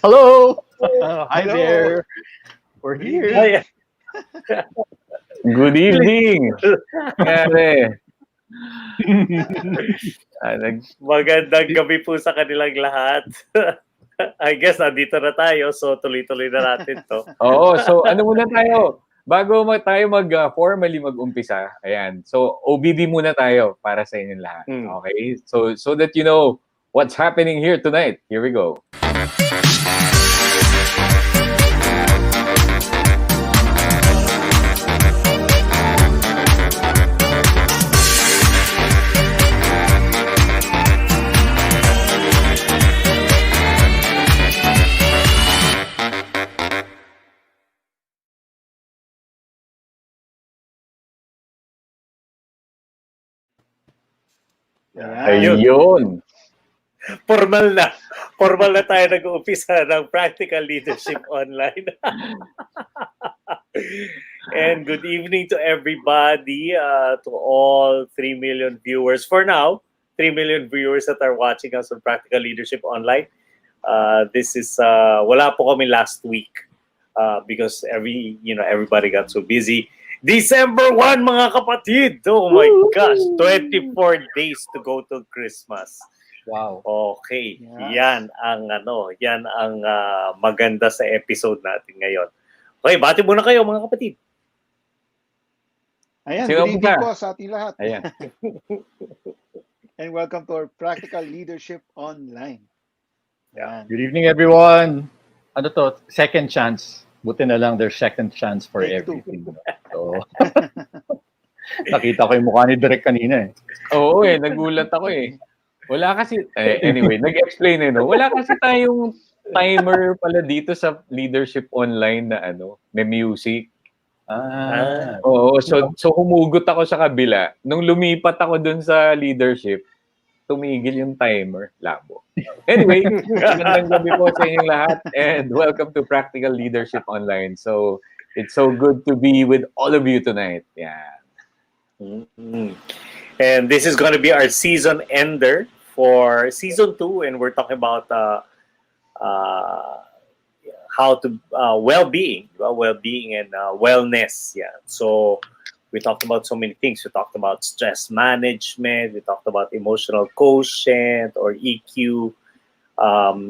Hello. Hi Hello. there. We're Good here. evening. Good evening. Nangyari. Magandang gabi po sa kanilang lahat. I guess nandito na tayo, so tuloy-tuloy na natin to. Oo, so ano muna tayo? Bago tayo formally mag-umpisa, ayan. So OBB muna tayo para sa inyong lahat. Okay? So that you know what's happening here tonight. Here we go. Ayun. Formal na tayo nag-uumpisa ng Practical Leadership Online. And good evening to everybody, to all 3 million viewers. For now, 3 million viewers that are watching us on Practical Leadership Online. This is, wala po kami last week because everybody got so busy. December 1, mga kapatid! Oh my gosh, 24 days to go to Christmas. Wow. Okay, Yes. yan ang maganda sa episode natin ngayon. Okay, bati muna kayo mga kapatid. Ayan, Sino good evening ka? po sa ating lahat. Ayan. And welcome to our Practical Leadership Online. Ayan. Good evening, everyone. Ano to? Second chance. Buti na lang there's second chance for Take two. everything. So, nakita ko yung mukha ni Direk kanina eh. Oo nagulat ako eh. Wala kasi, anyway, nag-explain no? Wala kasi tayong timer pala dito sa Leadership Online na may music. Oo, so humugot ako sa kabila. Nung lumipat ako dun sa leadership, tumigil yung timer. Labo. Anyway, magandang gabi po sa inyong lahat and welcome to Practical Leadership Online. So, it's so good to be with all of you tonight. Yeah. Mm-hmm. And this is going to be our season ender for season 2, and we're talking about how to well-being and wellness. Yeah. So we talked about so many things. We talked about stress management. We talked about emotional quotient or EQ.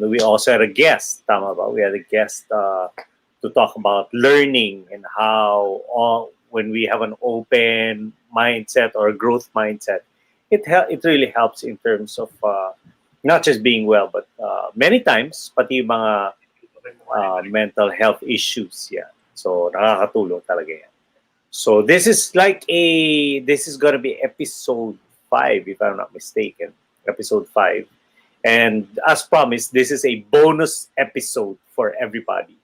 We also had a guest. Tama ba? We had a guest to talk about learning and how when we have an open mindset or a growth mindset, it really helps in terms of not just being well, but many times pati yung mga mental health issues. Yeah. So nakakatulong talaga yan. So this is gonna be episode 5, if I'm not mistaken. Episode 5. And as promised, this is a bonus episode for everybody.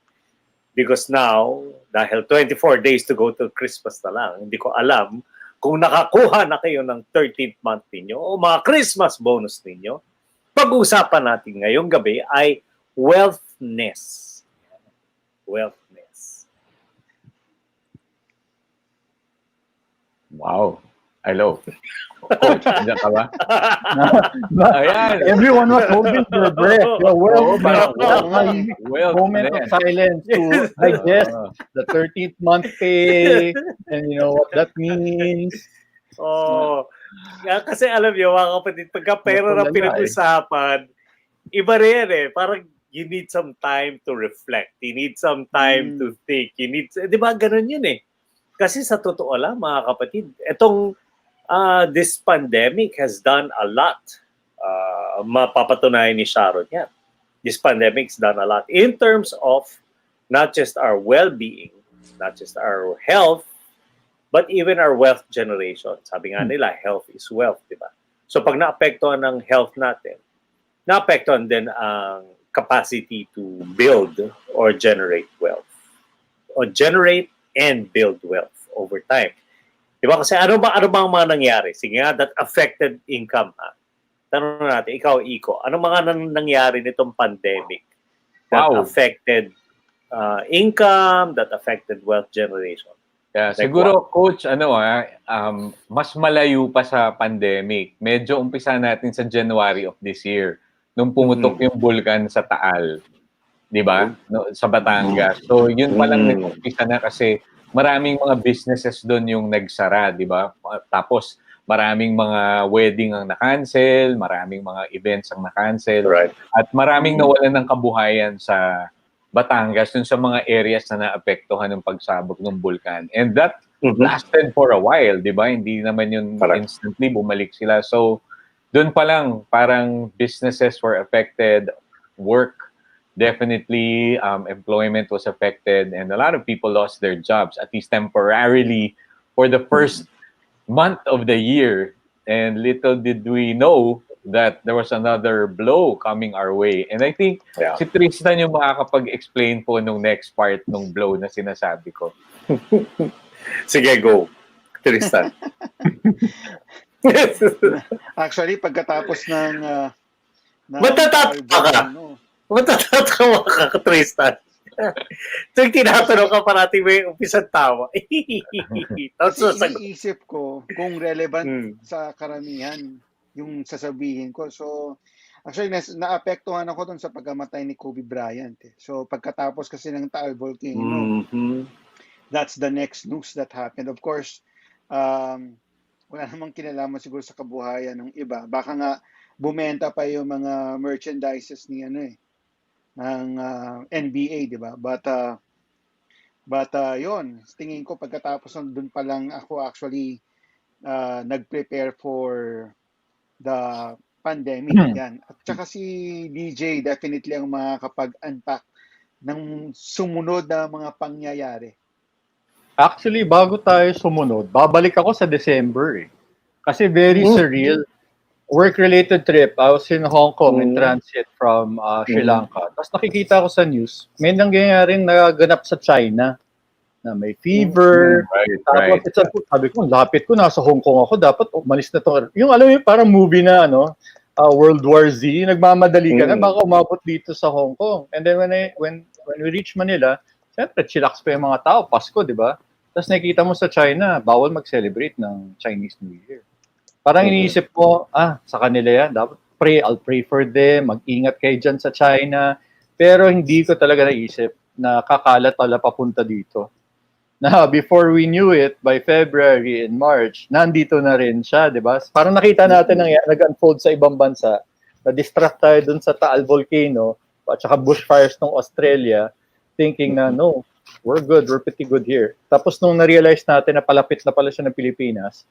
Because now, dahil 24 days to go to Christmas na lang, hindi ko alam kung nakakuha na kayo ng 13th month ninyo o mga Christmas bonus ninyo. Pag-uusapan natin ngayong gabi ay WEALTHNESS. WEALTHNESS. Wow. Hello. Coach, nandiyan ka ba? Ayan. Everyone was holding their breath. Oo, parang, Moment of silence to digest the 13th month pay and you know what that means. Kasi alam niyo mga kapatid, pagka pera na pinag-usapan, iba rin Parang you need some time to reflect. You need some time to think. Di ba, ganun yun Kasi sa totoo lang, mga kapatid, this pandemic has done a lot. Mapapatunayan ni Sharon yan. This pandemic's done a lot in terms of not just our well-being, not just our health, but even our wealth generation. Sabi nga nila, health is wealth, di ba? So pag naapektuhan ng health natin, naapektuhan din ang capacity to build or generate wealth. Or generate and build wealth over time. Diba? Kasi ano ba ang mga nangyari? Sige nga, that affected income. Tanong natin, ikaw, Iko, ano mga nangyari nitong pandemic that affected income, that affected wealth generation? Yeah, siguro, Coach, mas malayo pa sa pandemic. Medyo umpisa natin sa January of this year. nung pumutok yung bulkan sa Taal, 'di ba? No, sa Batangas. So yun pa lang nag-umpisa na kasi maraming mga businesses doon yung nagsara, 'di ba? Tapos maraming mga wedding ang na-cancel, maraming mga events ang na-cancel, Right. at maraming nawalan ng kabuhayan sa Batangas dun sa mga areas na naapektuhan ng pagsabog ng bulkan. And that lasted for a while, 'di ba? Hindi naman yun instantly bumalik sila. So doon pa lang parang businesses were affected, work definitely, employment was affected, and a lot of people lost their jobs, at least temporarily, for the first month of the year. And little did we know that there was another blow coming our way. And I think si Tristan yung makakapag-explain po nung next part nung blow na sinasabi ko. Sige, go. Tristan. Actually, pagkatapos ng Matatawa ka. Matatawa ka, Tristan. So, tinatanong ka parati mo yung umpisang tawa. Tapos iniisip ko kung relevant sa karamihan yung sasabihin ko. So, actually, naapektuhan ako dun sa pagkamatay ni Kobe Bryant. So, pagkatapos kasi ng Taal Volcano, that's the next news that happened. Of course, wala namang kinalaman siguro sa kabuhayan ng iba. Baka nga bumenta pa yung mga merchandises ni ng NBA, di ba? But yon, tingin ko pagkatapos doon pa lang ako actually nag-prepare for the pandemic. Yan. At saka si DJ definitely ang makakapag-unpack ng sumunod na mga pangyayari. Actually, bago tayo sumunod, babalik ako sa December eh. Kasi very surreal. Work-related trip. I was in Hong Kong in transit from Sri Lanka. Tapos nakikita ko sa news, may nangyayaring naganap sa China na may fever. Tapos sabi ko, lapit ko, nasa Hong Kong ako, dapat umalis na to. Yung alam mo, parang movie na World War Z, nagmamadali ka na, baka umabot dito sa Hong Kong. And then when we reach Manila, siyempre, chillax pa yung mga tao, Pasko, di ba? Tapos nakikita mo sa China, bawal mag-celebrate ng Chinese New Year. Parang iniisip ko, sa kanila yan, dapat I'll pray for them, mag-ingat kayo dyan sa China. Pero hindi ko talaga naisip na kakalat pala papunta dito. Na before we knew it, by February and March, nandito na rin siya, di ba? Parang nakita natin nag-unfold sa ibang bansa, na-distract tayo dun sa Taal Volcano, at saka bushfires ng Australia, thinking na, no, we're good, we're pretty good here. Tapos nung na-realize natin na palapit na pala siya ng Pilipinas,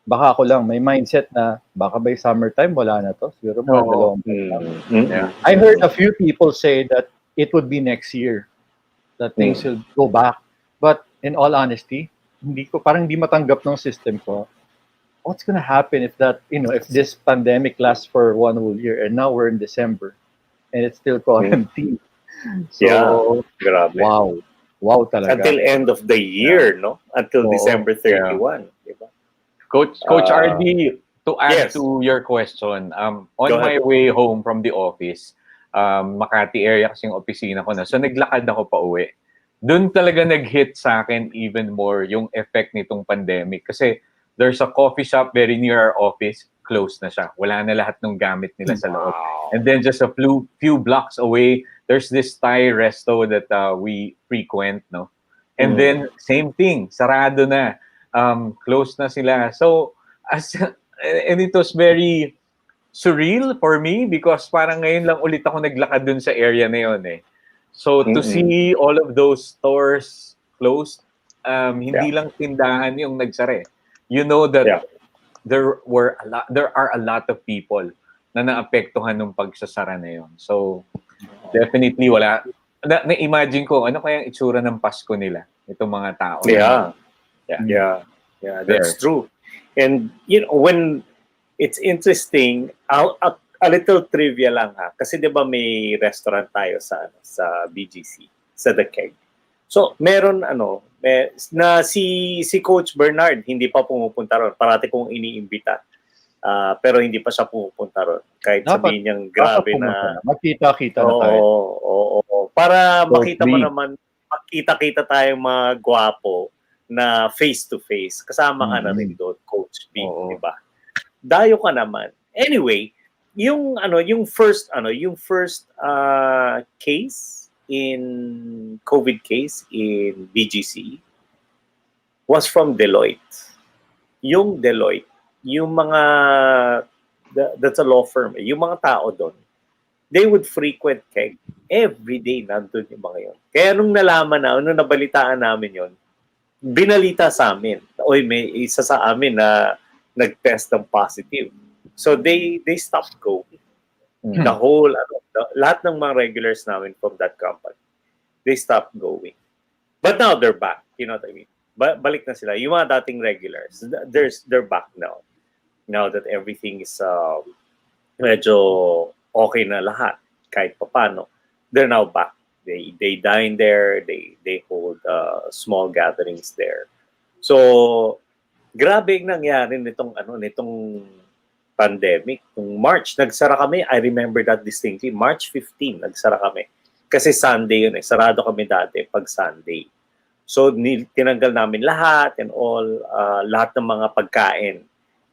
baka ako lang, may mindset na baka by summertime, wala na to. Siguro mga dalawang buwan. I heard a few people say that it would be next year that things will go back. But in all honesty, parang hindi matanggap ng system ko. What's gonna happen if if this pandemic lasts for one whole year and now we're in December and it's still quarantine? So, grabe. Wow talaga. Until end of the year, no? Until December 31, diba? Coach RD, to add to your question, on my way home from the office, Makati area kasi yung opisina ko na. So naglakad ako pa uwi. Doon talaga nag-hit sa akin even more yung effect nitong pandemic. Kasi there's a coffee shop very near our office, closed na siya. Wala na lahat ng gamit nila sa loob. And then just a few blocks away, there's this Thai resto that we frequent, no? And then same thing, sarado na. Close na sila. So, and it was very surreal for me because parang ngayon lang ulit ako naglakad dun sa area na yun eh. So, to see all of those stores closed, hindi lang tindahan yung nagsara. You know that there are a lot of people na naapektuhan ng pagsasara na yun. So, definitely wala. Na-imagine ko, ano kayang itsura ng Pasko nila, itong mga tao. Yeah, that's true. And when it's interesting, a little trivia lang kasi 'di ba may restaurant tayo sa BGC, sa The Keg. So, meron na si Coach Bernard hindi pa pumupunta ron. Parati kong iniimbita. Pero hindi pa siya pumupunta ron. Kahit sabihin niyang grabe na magkita-kita na tayo. Oo. Para makita mo naman, makita-kita tayong mga gwapo na face-to-face. Kasama ka na rin doon, Coach B, di ba? Dayo ka naman. Anyway, yung first case in COVID case in BGC was from Deloitte. Yung Deloitte, yung mga that's a law firm. Yung mga tao doon, they would frequent keg. Every day nandun yung mga yun. Kaya nung nabalitaan namin yon, binalita sa amin, oy, may isa sa amin na nag-test ng positive. So they stopped going. The whole, lahat ng mga regulars namin from that company, they stopped going. But now they're back. You know what I mean? Balik na sila. Yung mga dating regulars, they're back now. Now that everything is medyo okay na lahat, kahit papano, they're now back. They dine there, they hold small gatherings there. So, grabe ang nangyari nitong pandemic. Nung March, nagsara kami. I remember that distinctly. March 15, nagsara kami. Kasi Sunday yun eh. Sarado kami dati pag Sunday. So, tinanggal namin lahat and all, lahat ng mga pagkain.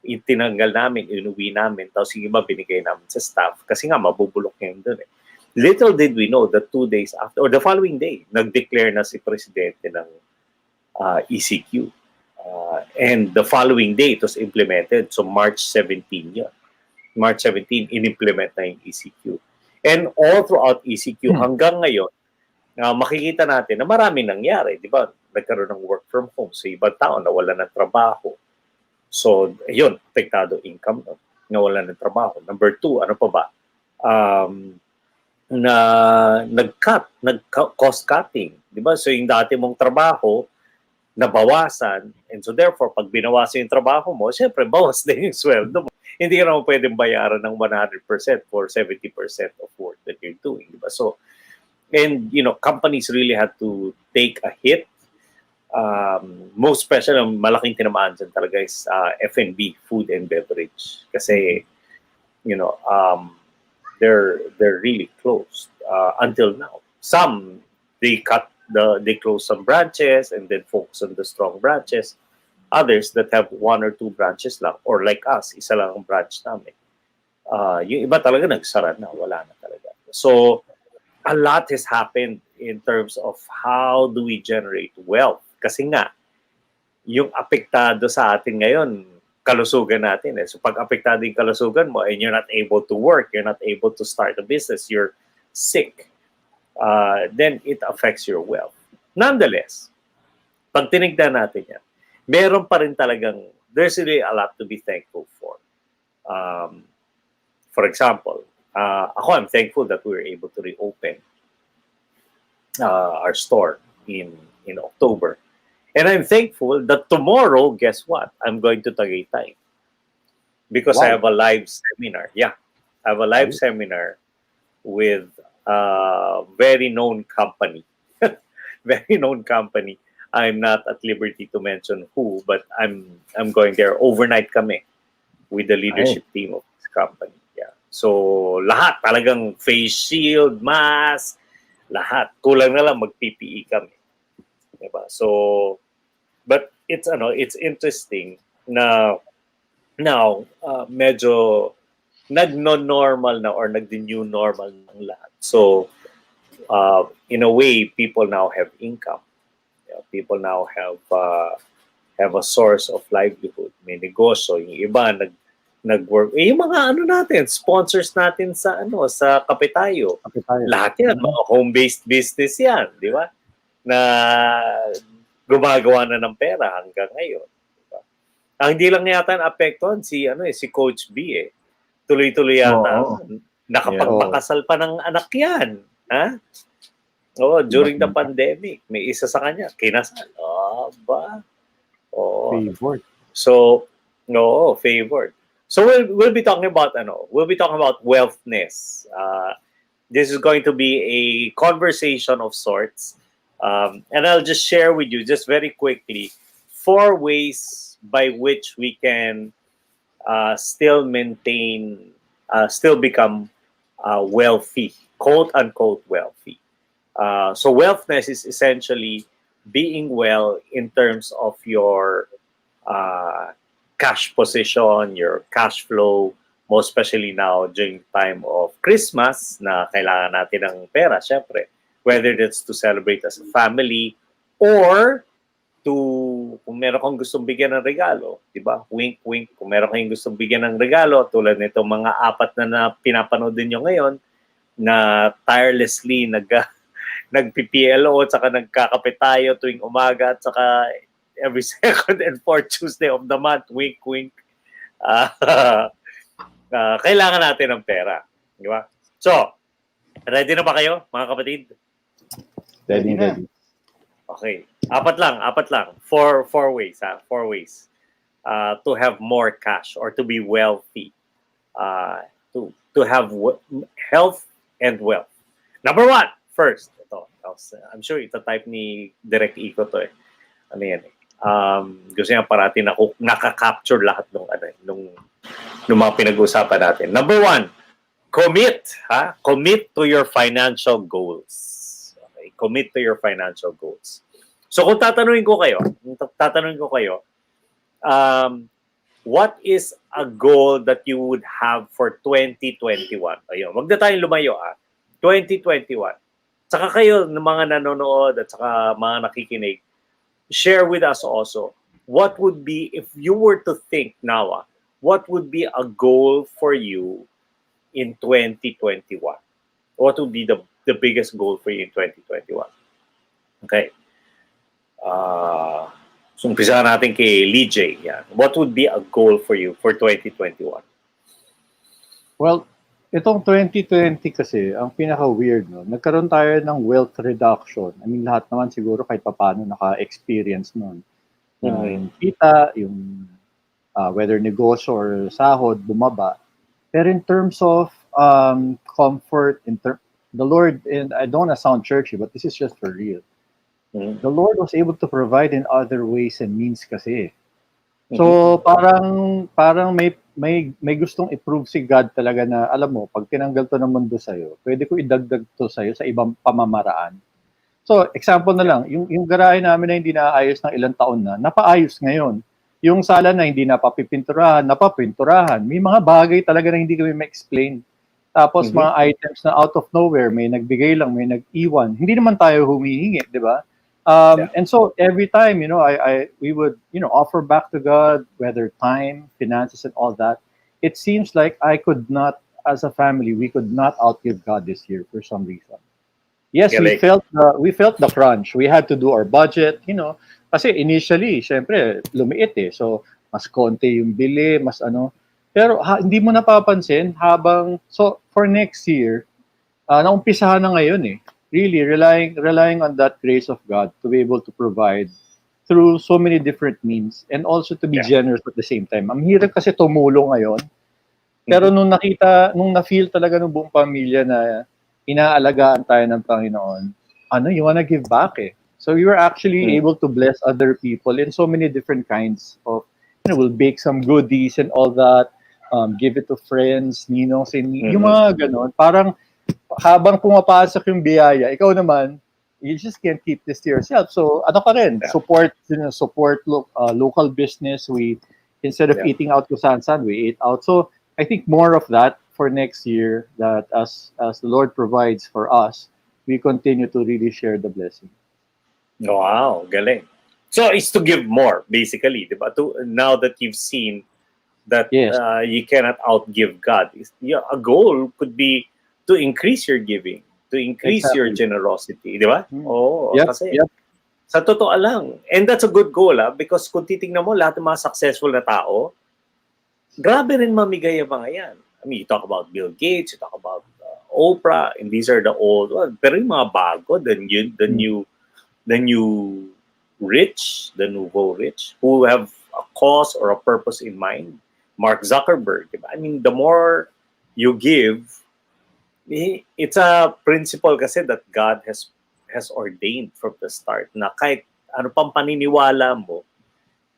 Itinanggal namin, inuwi namin. Tapos yung iba binigay namin sa staff. Kasi nga, mabubulok yun dun eh. Little did we know that 2 days after, or the following day, nag-declare na si Presidente ng ECQ. And the following day, it was implemented. So March 17 yun. March 17, in-implement na yung ECQ. And all throughout ECQ, hanggang ngayon, makikita natin na maraming nangyari. Di ba? Nagkaroon ng work from home. So ibang tao nawala ng trabaho. So, yun, apektado income. Nawala ng trabaho. Number 2, ano pa ba? Nag-cost cutting. Di ba? So yung dati mong trabaho, nabawasan. And so therefore, pag binawasan yung trabaho mo, syempre, bawas din yung sweldo mo. Hindi ka naman pwedeng bayaran ng 100% for 70% of work that you're doing. Diba? So, and, companies really had to take a hit. Most especially, ang malaking tinamaan dyan talaga is F&B, food and beverage. Kasi, they're really closed until now. Some, they close some branches and then focus on the strong branches. Others that have 1 or 2 branches lang, or like us, isa lang ang branch namin. Yung iba talaga nagsara na, wala na talaga. So, a lot has happened in terms of how do we generate wealth. Kasi nga, yung apektado sa atin ngayon, kalusugan natin. So, pag apektado yung kalusugan mo and you're not able to work, you're not able to start a business, you're sick, then it affects your wealth. Nonetheless, pag tinignan natin yan, meron pa rin talagang, there's really a lot to be thankful for. For example, ako, I'm thankful that we were able to reopen our store in October. And I'm thankful that tomorrow, guess what? I'm going to Tagaytay. Because I have a live seminar. Yeah, I have a live seminar with a very known company. Very known company. I'm not at liberty to mention who, but I'm going there overnight kami with the leadership team of this company. Yeah. So lahat talagang face shield, mask, lahat. Kulang na lang mag-PPE kami. Diba? So, but it's interesting na now medyo nag-normal na or nag-new normal ng lahat. So in a way, people now have income. People now have a source of livelihood. May negosyo. Yung iba nag-work. Yung mga natin, sponsors natin sa Kape Tayo. Lahat yan, mga home-based business yan, di ba? Na gumagawa na ng pera hanggang ngayon. Diba? Ang hindi lang yata naapektuhan si Coach B eh. Tuloy-tuloy yata. Nakapagpakasal pa ng anak yan. Ha? During the pandemic, may isa sa kanya, kinasal. Favored. So, favored. So we'll be talking about wealthness. This is going to be a conversation of sorts. And I'll just share with you, just very quickly, 4 ways by which we can still become wealthy, quote unquote wealthy. So wealthness is essentially being well in terms of your cash position, your cash flow, most especially now during time of Christmas na kailangan natin ng pera, syempre. Whether that's to celebrate as a family or to, kung meron kang gustong bigyan ng regalo, di ba? Wink, wink. Kung meron kang gustong bigyan ng regalo, tulad nito mga 4 na pinapanood din nyo ngayon, na tirelessly nag-PPLO at saka nagkakape tayo tuwing umaga at saka every second and fourth Tuesday of the month, wink, wink. Kailangan natin ng pera. Di ba? So, ready na ba kayo, mga kapatid? Ready na. Okay. Apat lang. Four ways, ha? 4 ways to have more cash or to be wealthy. To have health and wealth. Number 1, first. Ito. I'm sure ita-type ni Direct Iko to eh. Ano yan eh. Gusto niya parati nakaka-capture lahat nung mga pinag-uusapan natin. Number 1, commit. Commit to your financial goals. Okay? Commit to your financial goals. So kung tatanungin ko kayo, what is a goal that you would have for 2021? Ayun, wag na tayong lumayo 2021. Saka kayo ng mga nanonood at saka mga nakikinig, share with us also, what would be, if you were to think now, what would be a goal for you in 2021? What would be the biggest goal for you in 2021? Okay. So umpisahan natin kay Lee J. Yan. What would be a goal for you for 2021? Well, itong 2020 kasi, ang pinaka-weird, no? Nagkaroon tayo ng wealth reduction. I mean, lahat naman siguro kahit paano naka-experience nun. Yung kita, yung whether negosyo or sahod, bumaba. Pero in terms of comfort, the Lord, and I don't want to sound churchy, but this is just for real. The Lord was able to provide in other ways and means kasi. So parang may gustong i-prove si God talaga na, alam mo, pag tinanggal to ng mundo sa'yo, pwede ko idagdag to sa'yo sa ibang pamamaraan. So example na lang, yung garahe namin na hindi naayos ng ilang taon na, napaayos ngayon. Yung sala na hindi napapipinturahan, napapinturahan. May mga bagay talaga na hindi kami ma-explain. Tapos mga items na out of nowhere, may nagbigay lang, may nag-iwan. Hindi naman tayo humihingi, di ba? And so every time, we would, offer back to God, whether time, finances, and all that. It seems like I could not, as a family, we could not outgive God this year for some reason. Yes, we felt the crunch. We had to do our budget, kasi initially, syempre, lumiit eh. So, mas konti yung bili, mas ano. Pero hindi mo napapansin so for next year, naumpisahan na ngayon eh. Really relying on that grace of God to be able to provide through so many different means and also to be generous at the same time. Ang hirap kasi tumulong ngayon. Pero nung na-feel talaga ng buong pamilya na inaalagaan tayo ng Panginoon, you wanna give back eh. So we were actually able to bless other people in so many different kinds of, we'll bake some goodies and all that, give it to friends, ninongs, yung mga ganon. Parang habang pumapasok yung biyaya, ikaw naman, you just can't keep this to yourself. So, support local business. We, instead of eating out to Sansan, we ate out. So, I think more of that for next year, that as the Lord provides for us, we continue to really share the blessing. Wow, galing. So, it's to give more, basically. Diba? Now that you've seen that you cannot outgive God, a goal could be to increase your giving, to increase your generosity, di ba? Kasi sa totoo lang. And that's a good goal, because kung titingnan mo, lahat ng mga successful na tao, grabe rin mamigay ang mga yan. I mean, you talk about Bill Gates, you talk about Oprah, and these are the old ones. Pero yung mga bago, the new rich, the nouveau rich, who have a cause or a purpose in mind. Mark Zuckerberg, di ba? I mean, the more you give, it's a principle kasi that God has ordained from the start na kahit ano pang paniniwala mo,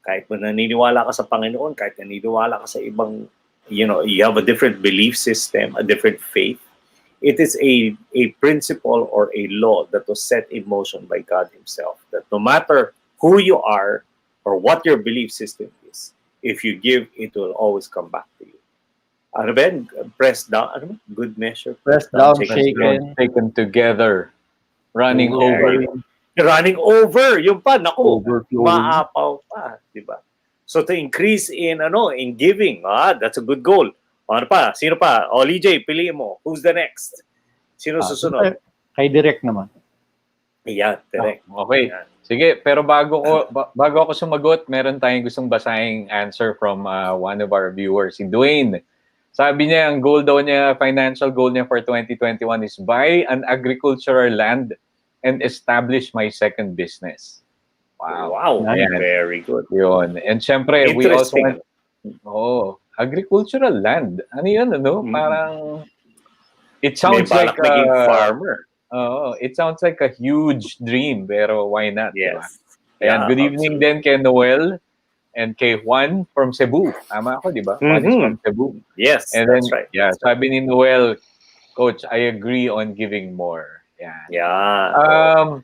kahit mo naniniwala ka sa Panginoon, kahit naniniwala ka sa ibang, you have a different belief system, a different faith, it is a principle or a law that was set in motion by God Himself, that no matter who you are or what your belief system is, if you give, it will always come back to you. ano ba yan? Press down, ano ba? Good measure. Press down, Shaken, taken together, running Ooh, over, running over, yung pa, naku, overflowing. maapaw pa, di ba? So to increase in giving, that's a good goal. Ano pa? Sino pa? Oli J, piliin mo. Who's the next? Sino susunod? Kay direct naman. Ayan, direct. Okay. Ayan. Sige, pero bago ako sumagot, meron tayong gustong basahing answer from one of our viewers, si Dwayne. Sabi niya, ang goal daw niya, financial goal niya for 2021 is buy an agricultural land and establish my second business. Wow. Ayan. Very good. Yun. And syempre, we also Interesting. agricultural land. Ano yun, ano? Parang, it sounds May like balak maging farmer. it sounds like a huge dream, pero why not? Yes. Diba? Ayan, good evening din kay Noel and kay Juan from Cebu. Tama ako, di ba? Juan is from Cebu. Yes, and that's then, right. Yeah, sabi ni Noel, Coach, I agree on giving more. Yan. Yeah.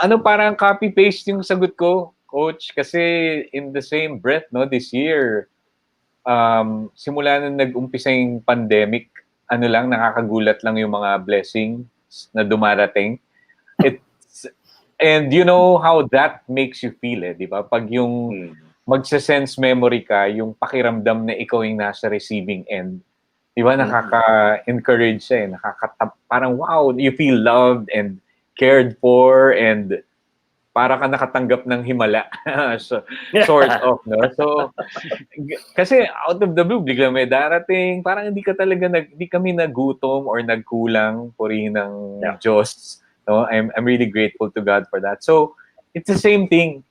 Ano parang copy-paste yung sagot ko, Coach? Kasi in the same breath, no, this year, simula na nag-umpisa yung pandemic, nakakagulat lang yung mga blessings na dumarating. And you know how that makes you feel, di ba? Pag yung magsa-sense memory ka, yung pakiramdam na ikaw yung nasa receiving end, di ba? Nakaka-encourage siya, parang wow, you feel loved and cared for and para ka nakatanggap ng himala. So, sort of, no? So, kasi out of the blue, bigla may darating, parang hindi kami nagutom or nagkulang, purihin ng Diyos. No? I'm really grateful to God for that. So, it's the same thing.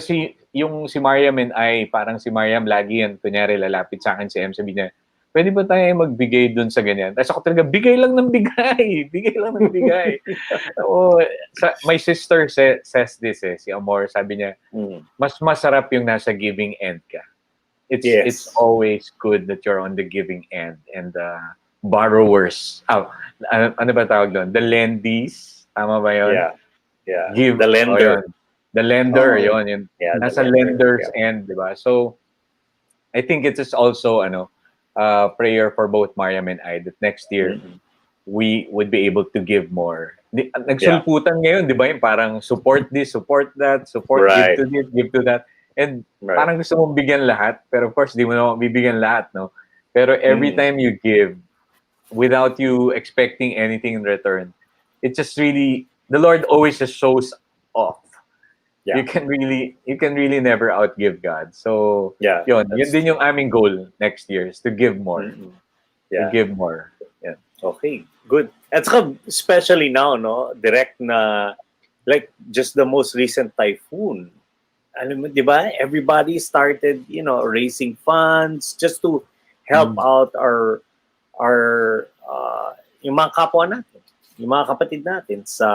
Si Mariam and I, parang si Mariam lagi yan, kunyari lalapit sa akin si M, sabi niya, pwede ba tayo magbigay dun sa ganyan? Tapos ako talaga, bigay lang ng bigay. Bigay lang ng bigay. My sister says this, si Amor, sabi niya, mas masarap yung nasa giving end ka. It's always good that you're on the giving end. And borrowers, ano ba tawag doon? The lendees, tama ba yun? Yeah. Give, the lender. The lender, yun. Nasa lender's end, di ba? So, I think it is also, prayer for both Mariam and I that next year we would be able to give more. Nagsulputan ngayon, di ba? Yung parang support this, support that, give to this, give to that. And parang gusto mong bigyan lahat, pero of course, di mo naman bibigyan lahat, no? Pero every time you give, without you expecting anything in return, it just really, the Lord always just shows off. You can really never outgive God. So, yun din yung aming goal next year is to give more. To give more. Yeah. Okay, good. At saka, especially now, no, direct na, like just the most recent typhoon. Alam mo, di ba? Everybody started, raising funds just to help out our yung mga kapwa natin. Yung mga kapatid natin sa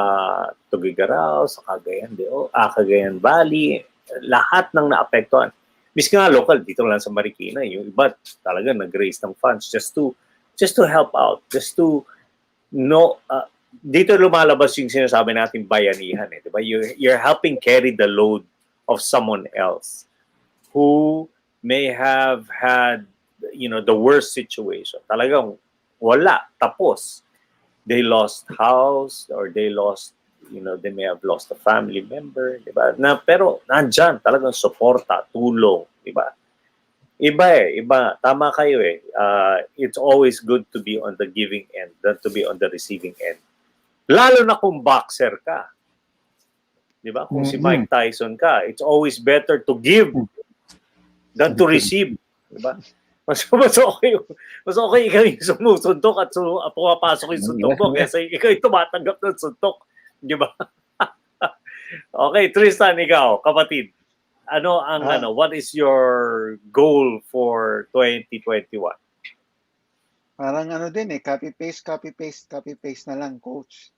Tugigaraw, sa Cagayan Valley, lahat ng naapektuhan. Miski nga local, dito lang sa Marikina, yung iba talaga nag-raise ng funds just to help out, just to know, dito lumalabas yung sinasabi natin bayanihan, di ba? You're helping carry the load of someone else who may have had, the worst situation. Talagang wala, tapos. They lost house or they lost, they may have lost a family member, di ba? Pero nandyan talagang suporta, tulong, di ba? Iba. Tama kayo eh. It's always good to be on the giving end than to be on the receiving end. Lalo na kung boxer ka. Di ba? Kung si Mike Tyson ka, it's always better to give than to receive. Di ba? Mas okay ikaw yung sumusuntok at pumapasok yung suntok mo kasi ikaw yung tumatanggap ng suntok. Di ba? Okay, Tristan, ikaw, kapatid. What is your goal for 2021? Parang copy-paste na lang, Coach.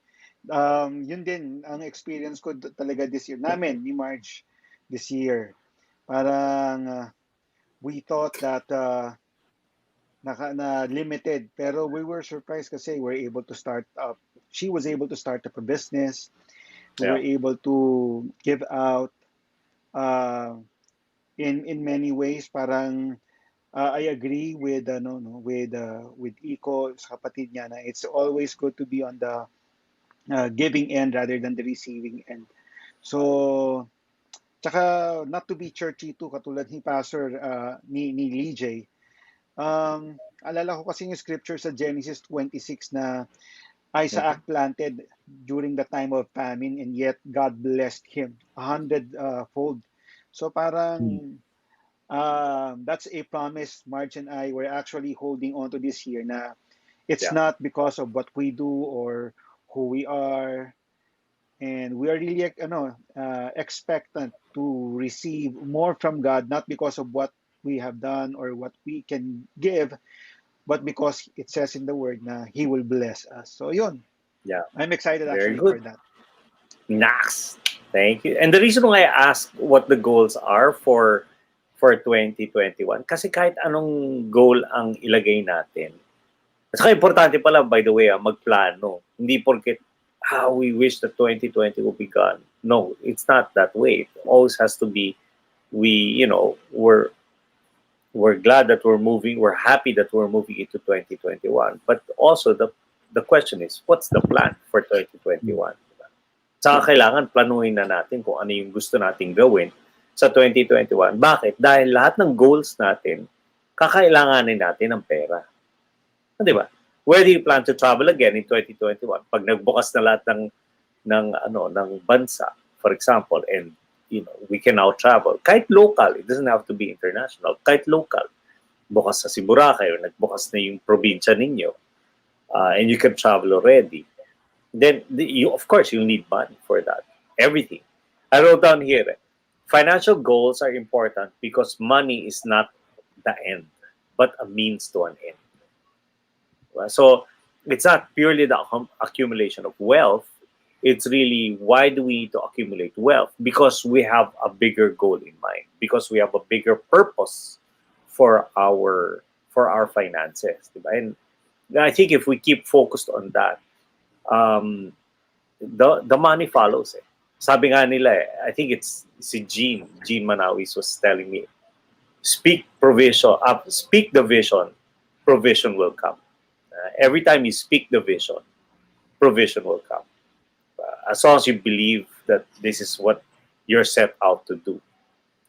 Yun din, ang experience ko talaga this year, namin, ni Marge, this year. Parang, we thought that na limited, pero we were surprised kasi she was able to start up a business. We were able to give out in many ways. Parang I agree with with Iko sa kapatid niya na it's always good to be on the giving end rather than the receiving end. So, tsaka not to be churchy too, katulad ni Pastor ni Lee J. Alala ko kasi yung scripture sa Genesis 26 na Isaac planted during the time of famine and yet God blessed him 100-fold. So parang that's a promise Marge and I were actually holding on to this year na it's Yeah. not because of what we do or who we are, and we are really expectant to receive more from God, not because of what we have done or what we can give, but because it says in the word na He will bless us. So yun, Yeah. I'm excited Very actually for good. that. Nice. Thank you. And the reason why I asked what the goals are for 2021, kasi kahit anong goal ang ilagay natin, at saka importante pala, by the way, magplano. Hindi porket we wish that 2020 will be gone. No, it's not that way. It always has to be, we're glad that we're moving, we're happy that we're moving into 2021. But also the question is, what's the plan for 2021? Saka kailangan planuhin na natin kung ano yung gusto nating gawin sa 2021. Bakit? Dahil lahat ng goals natin, kakailanganin natin ng pera. Di ba? Where do you plan to travel again in 2021? Pag nagbukas na lahat ng bansa, for example, and we can now travel. Kahit local, it doesn't have to be international. Kahit local, bukas sa Boracay or nagbukas na yung probinsya ninyo, and you can travel already. Then, of course, you'll need money for that. Everything. I wrote down here, financial goals are important because money is not the end, but a means to an end. So, it's not purely the accumulation of wealth. It's really, why do we need to accumulate wealth? Because we have a bigger goal in mind. Because we have a bigger purpose for our finances. And I think if we keep focused on that, the money follows. Sabi nga nila, I think it's si Gene Manawis was telling me, speak the vision, provision will come. Every time you speak the vision, provision will come. As long as you believe that this is what you're set out to do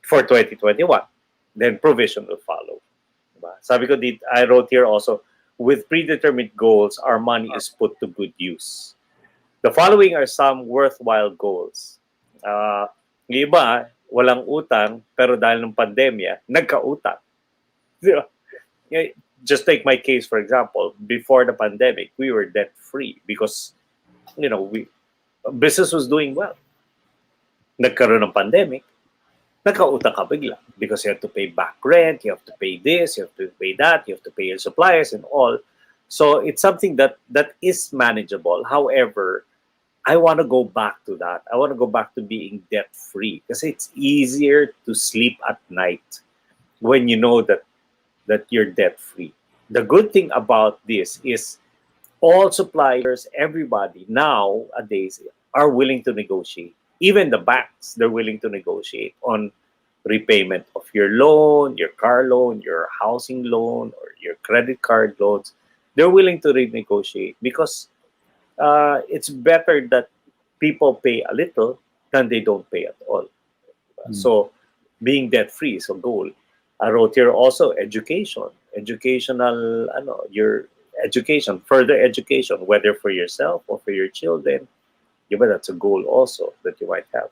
for 2021, then provision will follow. Sabi ko, I wrote here also, with predetermined goals, our money is put to good use. The following are some worthwhile goals. Yung iba, walang utang, pero dahil ng pandemya, nagka-utang. Just take my case, for example. Before the pandemic, we were debt-free because, business was doing well. Nagkaroon ng pandemic, nagka-utang ka bigla because you have to pay back rent, you have to pay this, you have to pay that, you have to pay your suppliers and all. So it's something that is manageable. However, I want to go back to that. I want to go back to being debt-free because it's easier to sleep at night when you know that you're debt-free. The good thing about this is all suppliers, everybody nowadays are willing to negotiate. Even the banks, they're willing to negotiate on repayment of your loan, your car loan, your housing loan, or your credit card loans. They're willing to renegotiate because it's better that people pay a little than they don't pay at all. So being debt-free is a goal. I wrote here also education. Your education, further education, whether for yourself or for your children. That's a goal also that you might have.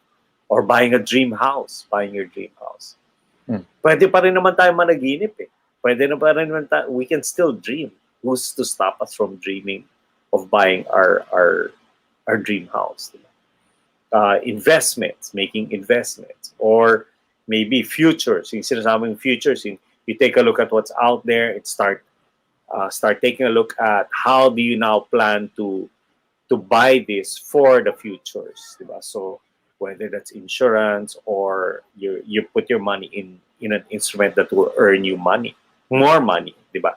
Or buying your dream house. Pwede pa rin naman tayo managinip eh. Pwede na pa rin naman we can still dream. Who's to stop us from dreaming of buying our dream house? Investments, making investments. Or maybe futures. Yung sinasabing futures, you take a look at what's out there and start taking a look at how do you now plan to buy this for the futures. Diba? So whether that's insurance or you put your money in an instrument that will earn you more money. Diba?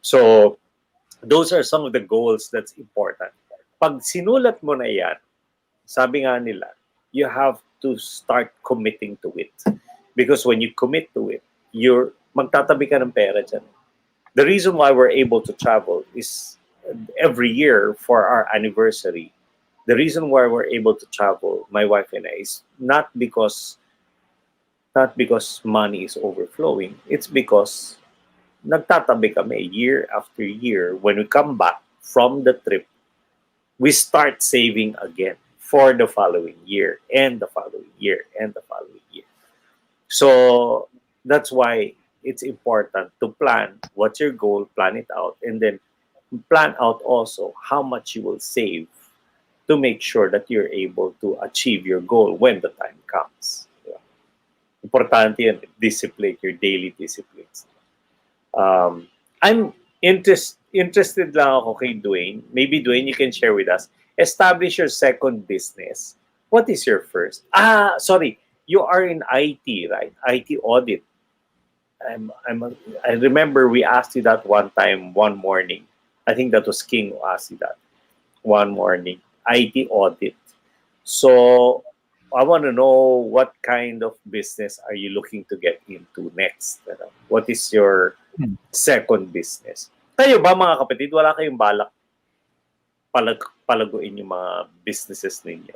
So those are some of the goals that's important. Pag sinulat mo na yan, sabi nga nila, you have to start committing to it. Because when you commit to it, you're magtatabi ka ng pera dyan. The reason why we're able to travel is every year for our anniversary. The reason why we're able to travel, my wife and I, is not because money is overflowing. It's because nagtatabi kami year after year. When we come back from the trip, we start saving again for the following year and the following year and the following year. So that's why it's important to plan what's your goal, plan it out, and then plan out also how much you will save to make sure that you're able to achieve your goal when the time comes. Yeah. Importante yan, discipline, your daily disciplines. I'm interested lang ako kay Dwayne. Maybe Dwayne, you can share with us. Establish your second business. What is your first? Sorry. You are in IT, right? IT audit. I remember we asked you that one time, one morning. I think that was King who asked you that one morning. IT audit. So I want to know what kind of business are you looking to get into next? What is your second business? Kayo ba mga kapatid, wala kayong balak palaguin yung mga businesses ninyo?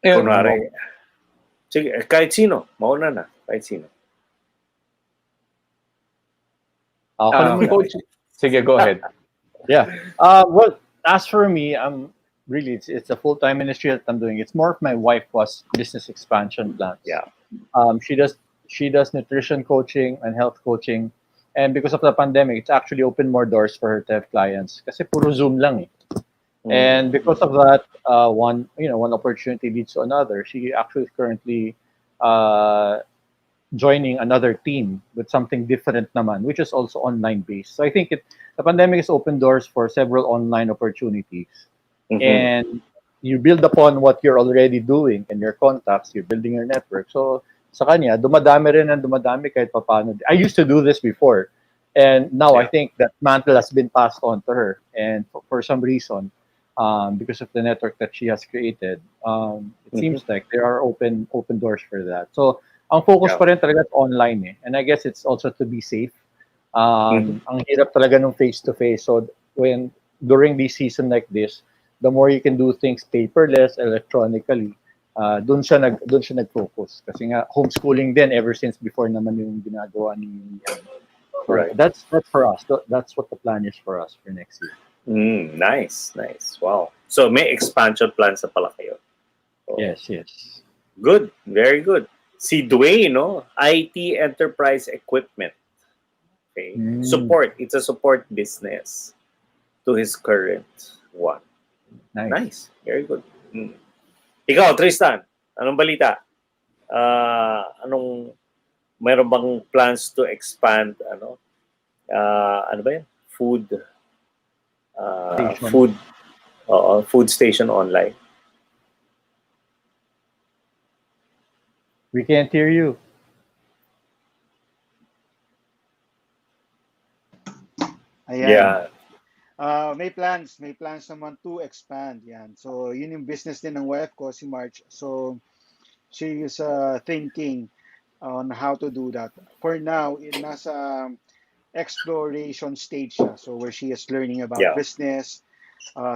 Kunwari, sige, kahit sino, mauna na, kahit sino. Coach, sige, go ahead. Yeah. Well, as for me, really it's a full-time ministry that I'm doing. It's more of my wife was business expansion plans. Yeah. She does nutrition coaching and health coaching, and because of the pandemic, it's actually opened more doors for her to have clients. Kasi puro Zoom lang eh. And because of that, one opportunity leads to another. She actually is currently joining another team with something different naman, which is also online based. So I think the pandemic has opened doors for several online opportunities. And you build upon what you're already doing and your contacts, you're building your network. So sa kanya, dumadami rin and dumadami kahit papano. I used to do this before. And now I think that mantle has been passed on to her. And for some reason, because of the network that she has created, it seems like there are open doors for that. So ang focus pa rin talaga online eh. And I guess it's also to be safe. Ang hirap talaga nung face-to-face. So during this season like this, the more you can do things paperless, electronically, dun siya nag-focus. Kasi nga, homeschooling din ever since before naman yung ginagawa ni Right. That's for us. That's what the plan is for us for next year. Nice. Wow. So may expansion plans na pala kayo. So, Yes. Good. Very good. Si Dwayne, no? IT Enterprise Equipment. Okay. Support. It's a support business to his current one. Nice. Very good. Ikaw, Tristan, anong balita? Mayroon bang plans to expand, ano ba yan? Food station online? We can't hear you. Ayan. Yeah. May plans naman to expand yan. So yun yung business din ng wife ko, si March. So she is thinking on how to do that. For now, nasa exploration stage siya. So where she is learning about business,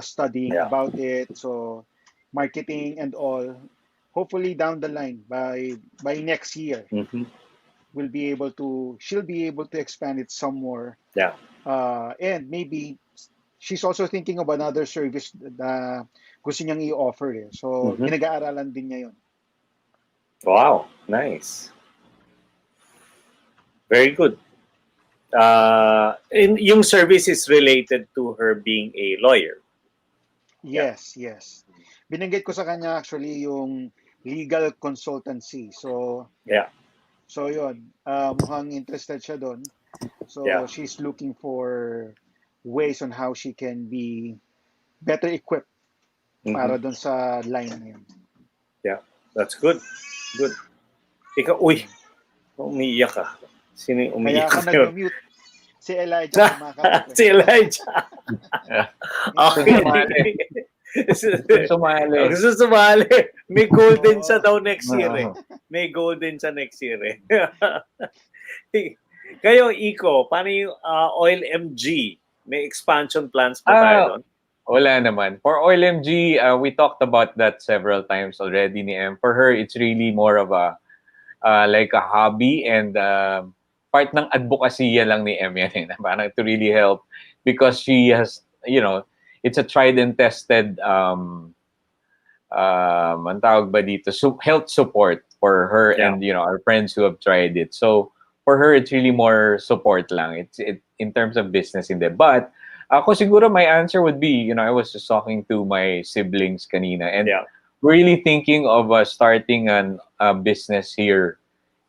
studying about it, so marketing and all. Hopefully down the line by next year, she'll be able to expand it some more. Yeah. And maybe she's also thinking of another service na gusto niyang i-offer eh. So, pinag-aaralan din niya yun. Wow, nice. Very good. Yung service is related to her being a lawyer. Yes. Binanggit ko sa kanya actually yung legal consultancy. So, So, yun. Mukhang interested siya doon. So, she's looking for ways on how she can be better equipped para doon sa line na yun. Yeah, that's good. Good. Ikaw, umiiyak ka. Sino yung umiiyak ka? Kaya ako nag-mute. Si Elijah. Si Elijah. Okay. Sumali. Gusto sumali. May golden siya daw next year eh. may goal din sa next year eh. Kayo, Iko, paano yung Oil MG? May expansion plans ba tayo doon? Wala naman. For OilMG, we talked about that several times already ni Em. For her, it's really more of a like a hobby and part ng advocacy lang ni Em yan. Parang to really help because she has, it's a tried and tested ang tawag ba dito, health support for her and our friends who have tried it. So for her, it's really more support lang. It's in terms of business in there. But ako siguro my answer would be, I was just talking to my siblings kanina and really thinking of starting a business here.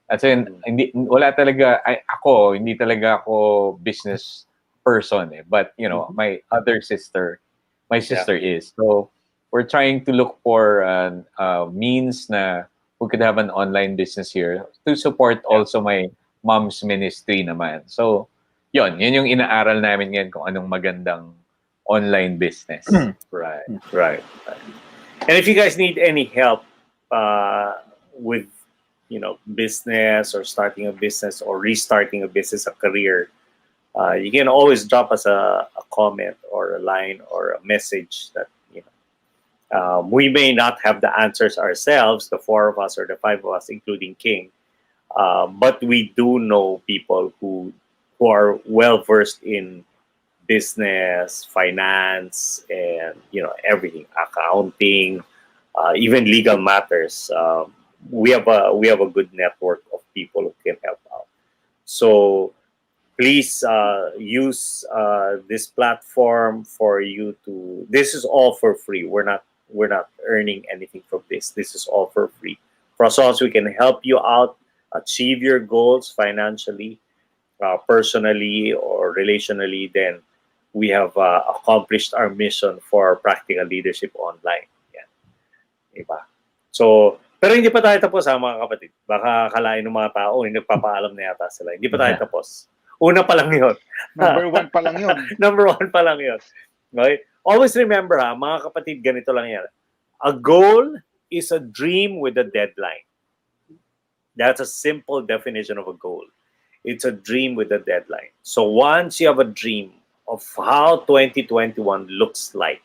As in, hindi talaga ako business person eh. But, my other sister, is. So, we're trying to look for means na we could have an online business here to support also my mom's ministry naman. So, yun yung inaaral namin ngayon kung anong magandang online business. Right. And if you guys need any help with, business or starting a business or restarting a business, a career, you can always drop us a comment or a line or a message that, we may not have the answers ourselves, the 4 of us or the 5 of us, including King, but we do know people who are well versed in business, finance, and everything, accounting, even legal matters. We have a good network of people who can help out. So please use this platform for you to. This is all for free. We're not earning anything from this. This is all for free. For as long as we can help you out, achieve your goals financially, personally or relationally, then we have accomplished our mission for practical leadership online. Yan. Diba? So, pero hindi pa tayo tapos mga kapatid. Baka kalain ng mga tao, hindi nagpapaalam na yata sila. Hindi pa tayo tapos. Una pa lang yun. Number 1 pa lang yun. Number 1 pa lang yun. Okay? Always remember mga kapatid, ganito lang yan. A goal is a dream with a deadline. That's a simple definition of a goal. It's a dream with a deadline. So once you have a dream of how 2021 looks like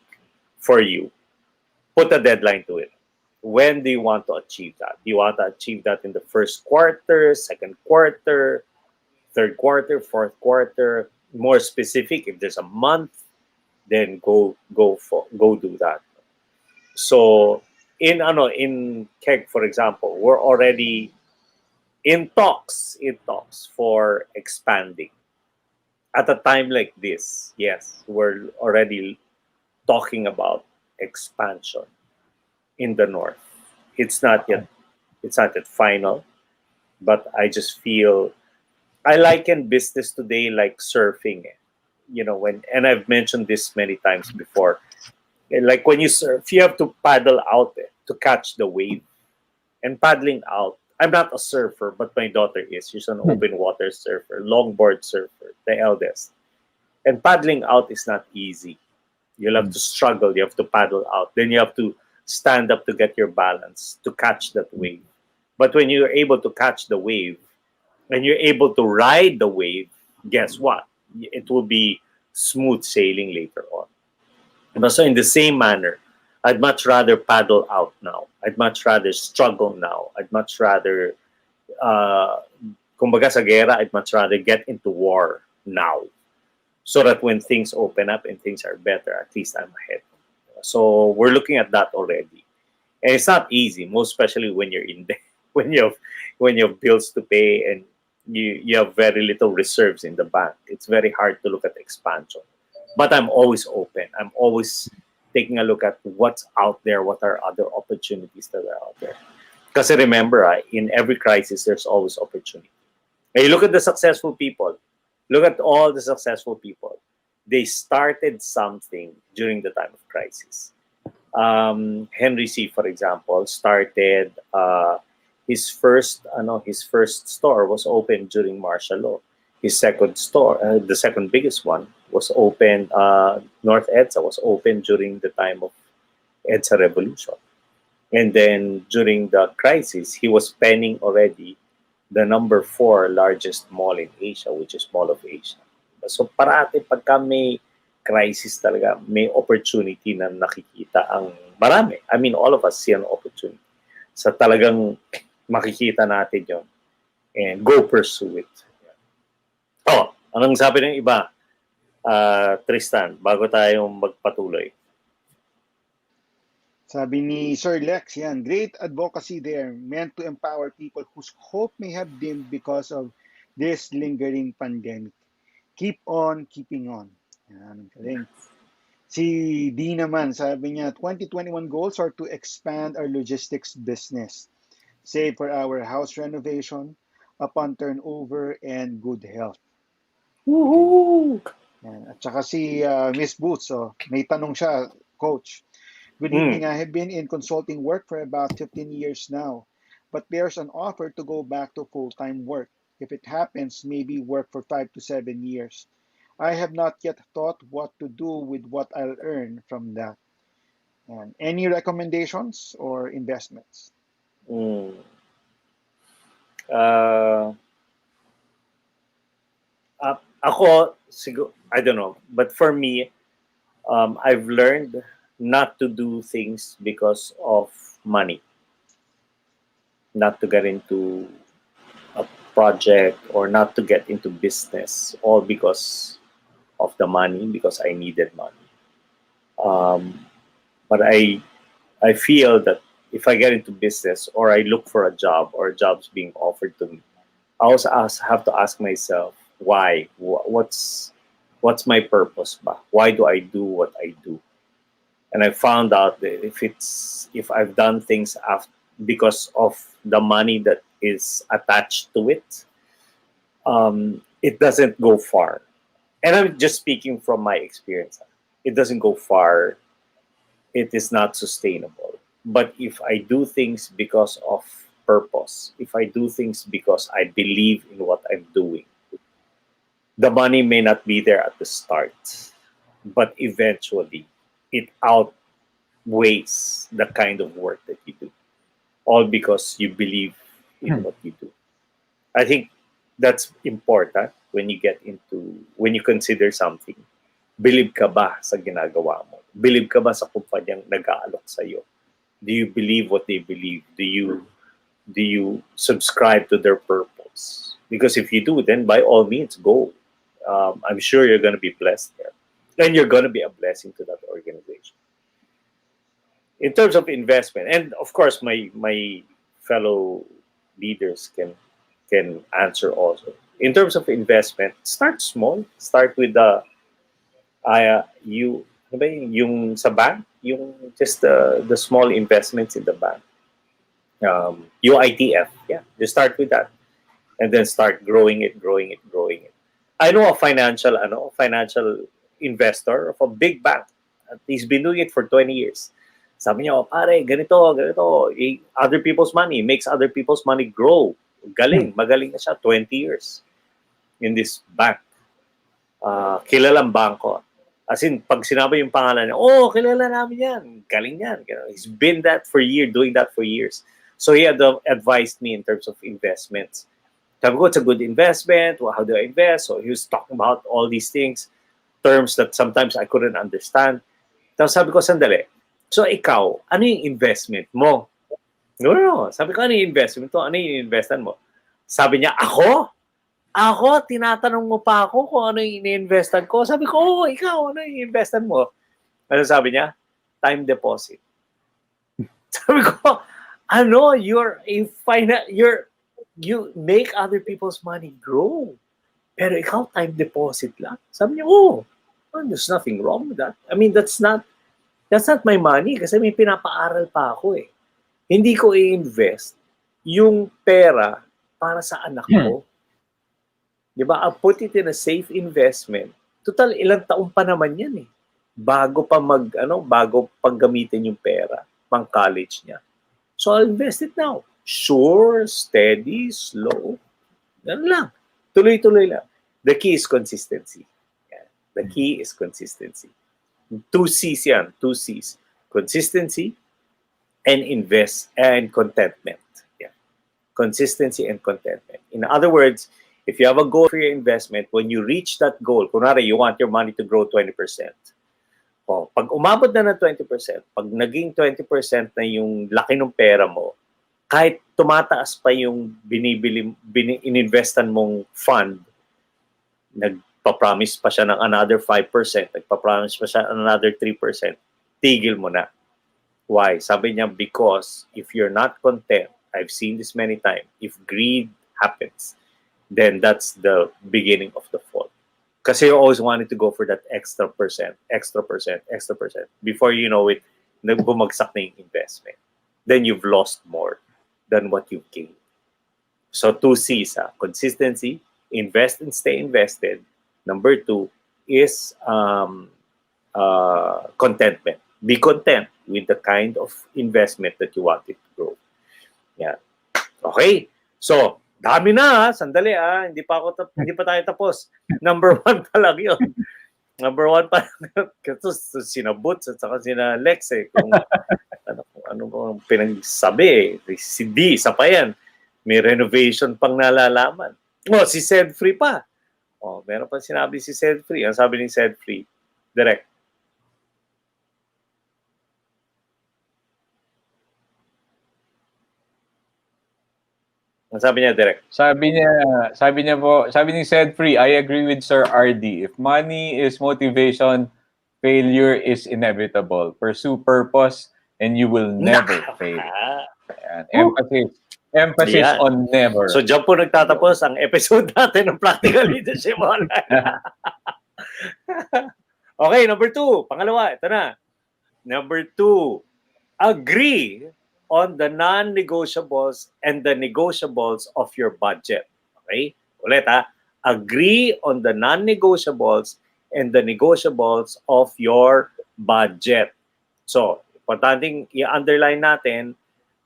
for you, put a deadline to it. When do you want to achieve that? Do you want to achieve that in the first quarter, second quarter, third quarter, fourth quarter? More specific, if there's a month, then go do that. So in KEG, for example, we're already in talks for expanding. At a time like this, yes, we're already talking about expansion in the north. It's not yet final, but I just feel I liken business today like surfing. And I've mentioned this many times before. Like when you surf, you have to paddle out to catch the wave. And paddling out, I'm not a surfer, but my daughter is. She's an open water surfer, longboard surfer, the eldest. And paddling out is not easy. You'll have to struggle. You have to paddle out. Then you have to stand up to get your balance, to catch that wave. But when you're able to catch the wave, and you're able to ride the wave, guess what? It will be smooth sailing later on. So in the same manner, I'd much rather paddle out now. I'd much rather struggle now. I'd much rather, kumbaga sa gera, I'd much rather get into war now. So that when things open up and things are better, at least I'm ahead. So we're looking at that already. And it's not easy, most especially when you're in debt, when you have bills to pay and you have very little reserves in the bank. It's very hard to look at expansion. But I'm always open. I'm always taking a look at what's out there, what are other opportunities that are out there. Because remember, in every crisis, there's always opportunity. And you look at the successful people. Look at all the successful people. They started something during the time of crisis. Henry C., for example, started his first store was opened during martial law. His second store, the second biggest one, was opened. North EDSA was opened during the time of EDSA Revolution. And then during the crisis, he was penning already the number 4 largest mall in Asia, which is Mall of Asia. So parati pagka may crisis talaga, may opportunity na nakikita ang marami. I mean, all of us see an opportunity. Sa talagang makikita natin yon and go pursue it. Oh, anong sabi ng iba? Tristan, bago tayo magpatuloy. Sabi ni Sir Lex, yan, great advocacy there, meant to empower people whose hope may have dimmed because of this lingering pandemic. Keep on keeping on. Yan, galing. Si D naman, sabi niya, 2021 goals are to expand our logistics business, save for our house renovation, upon turnover, and good health. Woohoo! Yan. At saka si Miss Boots, may tanong siya, Coach. Good evening. I have been in consulting work for about 15 years now, but there's an offer to go back to full-time work. If it happens, maybe work for 5 to 7 years. I have not yet thought what to do with what I'll earn from that. And any recommendations or investments? Ako, I don't know, but for me, I've learned not to do things because of money, not to get into a project or not to get into business, all because of the money, because I needed money. But I feel that if I get into business or I look for a job or jobs being offered to me, I also have to ask myself, why? What's my purpose? Why do I do what I do? And I found out that if I've done things because of the money that is attached to it, it doesn't go far. And I'm just speaking from my experience. It doesn't go far. It is not sustainable. But if I do things because of purpose, if I do things because I believe in what I'm doing, the money may not be there at the start, but eventually it outweighs the kind of work that you do, all because you believe in what you do. I think that's important when you consider something. Believe ka ba sa ginagawa mo? Believe ka ba sa kumpanyang nag-aalok sa'yo? Do you believe what they believe? Do you subscribe to their purpose? Because if you do, then by all means, go. I'm sure you're going to be blessed there. And you're going to be a blessing to that organization. In terms of investment, and of course, my fellow leaders can answer also. In terms of investment, start small. Start with yung sa bank, yung just the small investments in the bank. UITF, yeah. Just start with that, and then start growing it. I know a financial investor of a big bank. He's been doing it for 20 years. Sabi niya, pare, ganito. Other people's money makes other people's money grow. Magaling na siya, 20 years in this bank. Kilalang bangko. As in, pag sinabi yung pangalan niya, kilala namin yan. Galing yan. He's been doing that for years. So he had advised me in terms of investments. Sabi ko, it's a good investment. Well, how do I invest? So he was talking about all these things, terms that sometimes I couldn't understand. Tapos sabi ko, sandali. So ikaw, ano yung investment mo? No. Sabi ko, ano yung investment mo? Ano yung investment mo? Sabi niya, ako? Tinatanong mo pa ako kung ano yung ini-investan ko. Sabi ko, ikaw, ano yung investan mo? Ano sabi niya? Time deposit. Sabi ko, you make other people's money grow. Pero ikaw, time deposit lang. Sabi niya, there's nothing wrong with that. I mean, that's not my money kasi may pinapaaral pa ako eh. Hindi ko i-invest yung pera para sa anak ko. Diba? I'll put it in a safe investment. Total, ilang taon pa naman yan eh. Bago paggamitin yung pera, pang college niya. So I'll invest it now. Sure, steady, slow. Ganun lang. Tuloy-tuloy lang. The key is consistency. Yeah. The key is consistency. 2 C's yan. 2 C's. Consistency, and invest and contentment. Yeah. Consistency and contentment. In other words, if you have a goal for your investment, when you reach that goal, kunwari, you want your money to grow 20%. Oh, pag umabot na ng 20%, pag naging 20% na yung laki ng pera mo, kahit tumataas pa yung ininvestan mong fund, nagpa-promise pa siya ng another 5%, nagpa-promise pa siya another 3%, tigil mo na. Why? Sabi niya, because if you're not content, I've seen this many times, if greed happens, then that's the beginning of the fall. Kasi you always wanted to go for that extra percent. Before you know it, bumagsak na yung investment. Then you've lost more than what you've gained. So 2 C's, consistency, invest and stay invested. Number 2 is contentment. Be content with the kind of investment that you wanted to grow. Yeah. Okay. So, dami na, sandali hindi pa tayo tapos. Number 1 pa lang yun. Number 1 pa lang. Kasi sina Boots at saka sina Lex kung ano bang pinagsabi Si D, isa pa yan. May renovation pang nalalaman. Si Sedfree pa. Meron pa sinabi si Sedfree. Ang sabi ni Sedfree, direct. Ang sabi niya, direct. Sabi ni Sedfree, I agree with Sir RD. If money is motivation, failure is inevitable. Pursue purpose and you will never fail. Ayan. Emphasis Ayan. on never. So, dyan po nagtatapos ang episode natin ng Practical Leadership Online. Okay, number 2. Pangalawa, ito na. Number 2, agree on the non-negotiables and the negotiables of your budget. Okay? Ulit agree on the non-negotiables and the negotiables of your budget. So, importanteng i-underline natin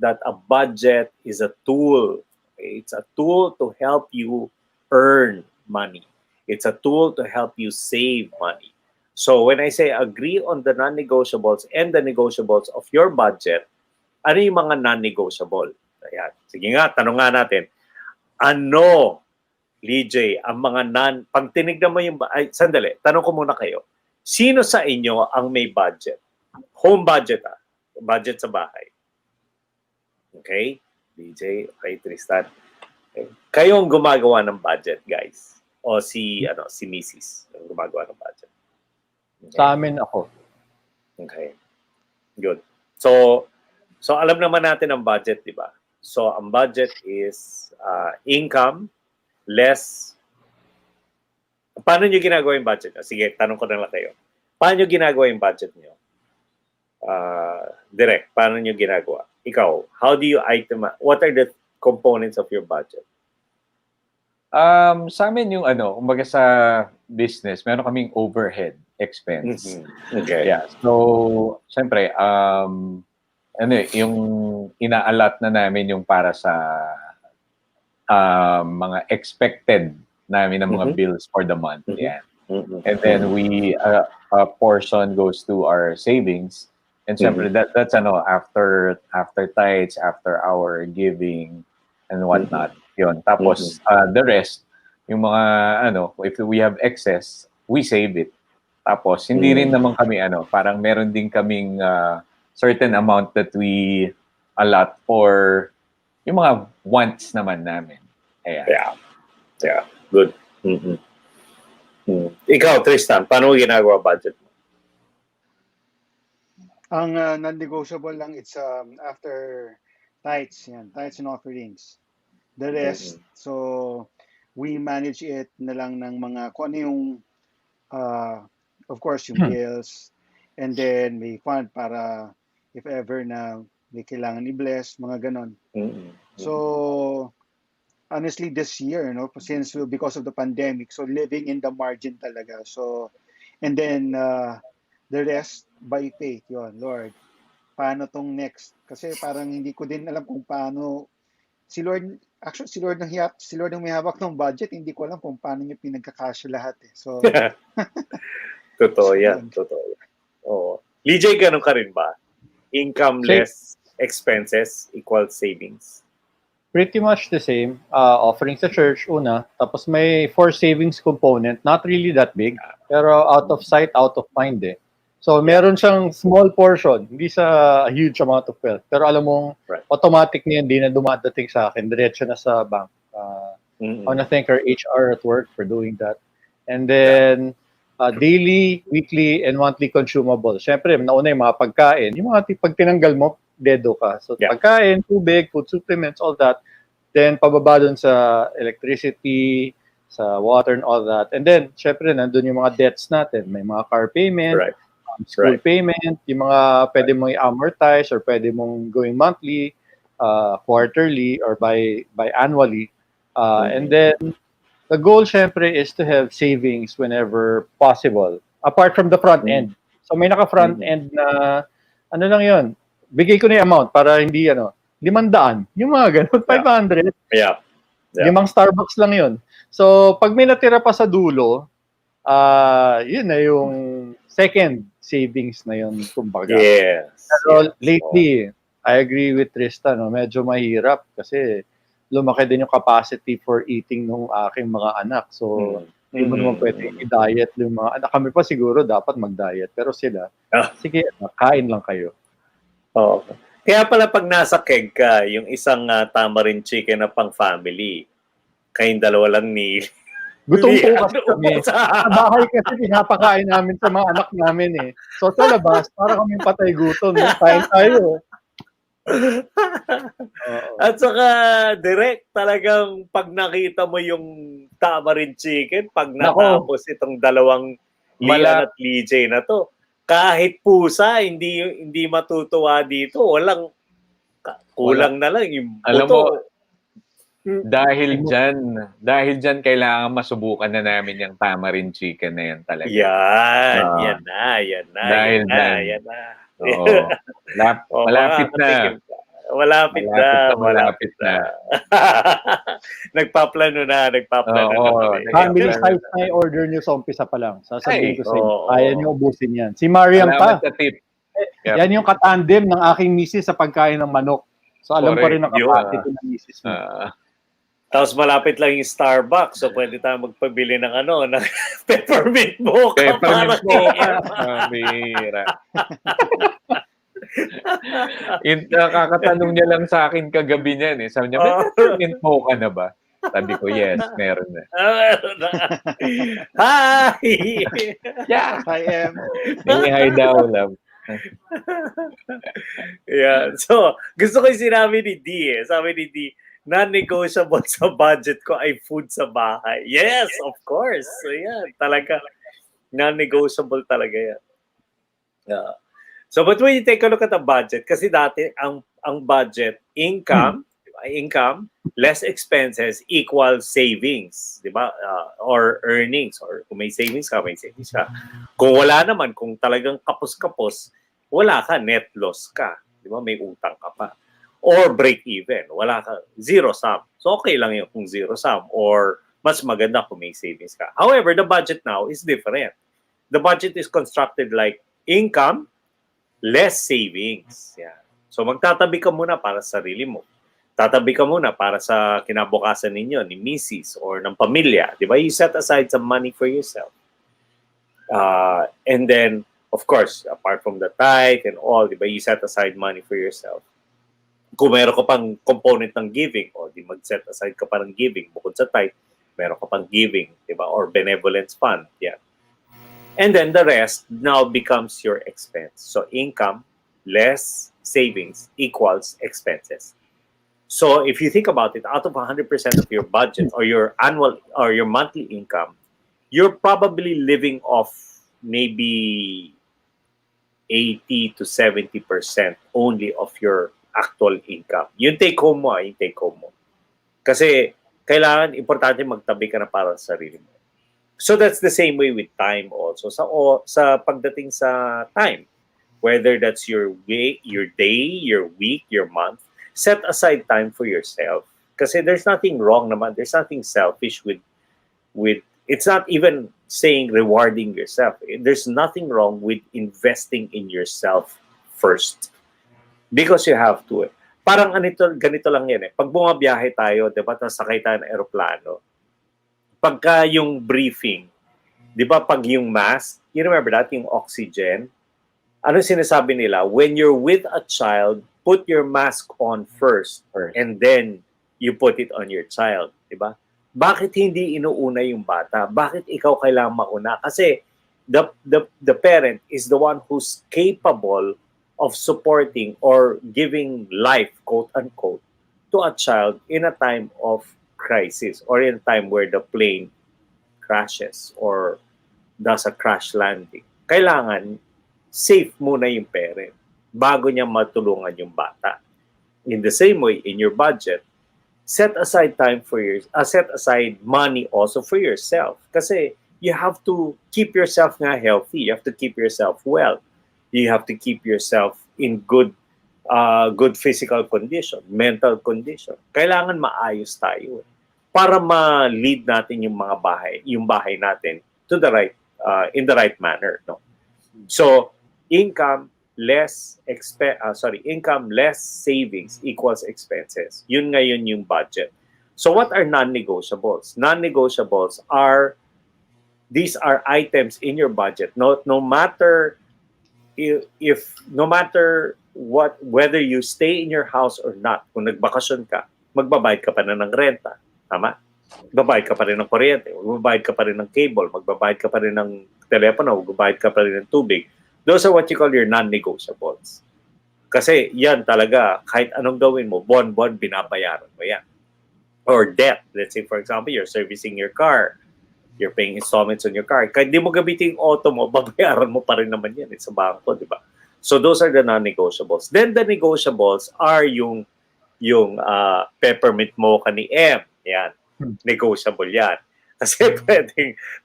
that a budget is a tool. Okay? It's a tool to help you earn money. It's a tool to help you save money. So, when I say agree on the non-negotiables and the negotiables of your budget, ano yung mga non-negotiable? Ayan. Sige nga, tanong nga natin. Ano, LJ, ang mga pag tinignan mo yung... sandali, tanong ko muna kayo. Sino sa inyo ang may budget? Home budget, budget sa bahay. Okay? LJ, okay, Tristan. Okay. Kayo ang gumagawa ng budget, guys. O si Mrs. ang gumagawa ng budget. Okay. Sa amin ako. Okay. Good. So alam naman natin ang budget, di ba? So, ang budget is income less... Paano nyo ginagawa yung budget? Sige, tanong ko na lang kayo. Paano nyo ginagawa yung budget nyo? Direct, paano nyo ginagawa? Ikaw, how do you what are the components of your budget? Sa amin yung kumbaga sa business, meron kaming overhead expense. Mm-hmm. Okay. Yeah. So, siyempre, yung ina-allot na namin yung para sa mga expected namin na mga bills for the month. Yeah. And then a portion goes to our savings. And siyempre, that's after tithes, after our giving and whatnot. Yun. Tapos, the rest, yung mga, if we have excess, we save it. Tapos, hindi rin naman kami, parang meron din kaming certain amount that we allot for yung mga wants naman namin. Ayan. Yeah. Good. Ikaw, Tristan, paano mo ginagawa budget mo? Ang non-negotiable lang, it's after tithes and offerings. The rest, so we manage it na lang ng mga, kung ano yung, of course, yung bills, and then may fund para if ever na may kailangan i-bless, mga ganon. So, honestly, this year, since because of the pandemic, so living in the margin talaga. So, and then the rest by faith, yun, Lord. Paano tong next? Kasi parang hindi ko din alam kung paano. Si Lord ang may hawak ng budget, hindi ko alam kung paano niya pinagkakasya lahat eh. So, Totoo yan. Oo. LJ, ganun ka rin ba? Income less expenses equals savings? Pretty much the same. Offering sa church, una. Tapos may for savings component. Not really that big. Pero out of sight, out of mind eh. So meron siyang small portion. Hindi sa huge amount of wealth. Pero alam mong automatic na yun, hindi na dumadating sa akin. Diretso na sa bank. I wanna thank our HR at work for doing that. And then, daily, weekly, and monthly consumables. Siyempre, nauna yung mga pagkain. Yung mga pag tinanggal mo, dedo ka. So, pagkain, tubig, food supplements, all that. Then, pababa dun sa electricity, sa water and all that. And then, syempre, nandun yung mga debts natin. May mga car payment, school payment, yung mga pwede mong i-amortize or pwede mong going monthly, quarterly, or by annually. And then, the goal, syempre, is to have savings whenever possible. Apart from the front end. So, may naka-front end na, ano lang yun, bigay ko na yung amount para hindi, 500. Yung mga ganun, 500. Yeah. Limang Starbucks lang yun. So, pag may natira pa sa dulo, yun na yung second savings na yun, kumbaga. Yes. Pero lately, I agree with Tristan, medyo mahirap kasi lumaki din yung capacity for eating ng aking mga anak. So, hindi mo naman pwede i-diet yung mga anak. Kami pa siguro dapat mag-diet. Pero sila, sige, kain lang kayo. Oo. Kaya pala pag nasa keg ka, yung isang tamarind chicken na pang family, kayong dalawa lang ni... Gutom po kasi kami. Sa bahay kasi pinapakain namin sa mga anak namin eh. So sa labas, para kami patay gutom. Kain tayo. At saka, direct talagang pag nakita mo yung tamarind chicken, pag natapos itong dalawang Lian at Lijay na to, kahit pusa, hindi matutuwa dito. Kulang na lang yung buto. Alam mo, dahil dyan kailangan masubukan na namin yung tamarind chicken na yan talaga. Yan na. Oo. Malapit na. Malapit na. Nagpaplano na. Family size na i-order nyo sa umpisa pa lang. Sasabihin ko sa inyo. Kaya nyo ubusin yan. Si Mariam pa. Tip. Yan yung katandem ng aking misis sa pagkain ng manok. So alam pa rin ang capacity ng misis mo. Tapos malapit lang yung Starbucks. So pwede tayo magpabili ng ng peppermint mocha. Peppermint mocha. Mira. Kakatanong niya lang sa akin kagabi niyan eh. Sabi niya, may peppermint mocha na ba? Sabi ko, yes, meron na. Meron na. Hi! Yeah. Hi, Em. Hi daw, love. So, gusto ko yung sinabi ni D eh. Sabi ni D, non-negotiable sa budget ko ay food sa bahay. Yes, of course. So, talaga. Non-negotiable talaga yan. So, but when you take a look at the budget, kasi dati, ang budget, income, less expenses equals savings, di ba? Or earnings, or kung may savings ka, may savings ka. Kung wala naman, kung talagang kapos-kapos, wala ka, net loss ka. Di ba? May utang ka pa. Or break even, wala ka, zero sum. So okay lang yun kung zero sum, or mas maganda kung may savings ka. However, the budget now is different. The budget is constructed like income, less savings. So magtatabi ka muna para sa sarili mo. Tatabi ka muna para sa kinabukasan ninyo, ni Mrs. or ng pamilya. Di ba? You set aside some money for yourself. And then, of course, apart from the tithe and all, di ba? You set aside money for yourself. Kung meron ka pang component ng giving, o di mag-set aside ka pa ng giving, bukod sa tithe, meron ka pang giving, di ba? Or benevolence fund. And then the rest now becomes your expense. So income less savings equals expenses. So if you think about it, out of 100% of your budget or your annual or your monthly income, you're probably living off maybe 80 to 70% only of your actual income. Yung take home mo, Kasi kailangan, importante magtabi ka na para sa sarili mo. So that's the same way with time also. Sa pagdating sa time, whether that's your day, your week, your month, set aside time for yourself. Kasi there's nothing wrong naman. There's nothing selfish with it's not even saying rewarding yourself. There's nothing wrong with investing in yourself first. Because you have to. Parang ganito lang yan eh. Pag bumabiyahe tayo, di ba, tapos sakay tayo ng aeroplano, pagka yung briefing, di ba, pag yung mask, you remember that, yung oxygen, ano sinasabi nila? When you're with a child, put your mask on first and then you put it on your child. Diba? Bakit hindi inuuna yung bata? Bakit ikaw kailangang mauna? Kasi the parent is the one who's capable of supporting or giving life, quote-unquote, to a child in a time of crisis or in a time where the plane crashes or does a crash landing. Kailangan safe muna yung parent bago niya matulungan yung bata. In the same way, in your budget, set aside time for set aside money also for yourself. Kasi you have to keep yourself nga healthy. You have to keep yourself well. You have to keep yourself in good physical condition, mental condition. Kailangan maayos tayo para ma-lead natin yung bahay natin to the right in the right manner, no? So, income less savings equals expenses. Yun ngayon yung budget. So what are non-negotiables? Non-negotiables are these are items in your budget. No matter no matter what, whether you stay in your house or not, kung nagbakasyon ka, magbabayad ka pa na ng renta. Tama? Magbabayad ka pa rin ng kuryente, magbabayad ka pa rin ng cable, magbabayad ka pa rin ng telepono, magbabayad ka pa rin ng tubig. Those are what you call your non-negotiables. Kasi yan talaga, kahit anong gawin mo, buwan-buwan binabayaran mo yan. Or debt. Let's say, for example, you're servicing your car. You're paying installments on your car. Kahit di mo gamitin yung auto mo, babayaran mo pa rin naman yan sa bangko, di ba? So those are the non-negotiables. Then the negotiables are yung peppermint mocha ni M. Yan. Negotiable yan. Kasi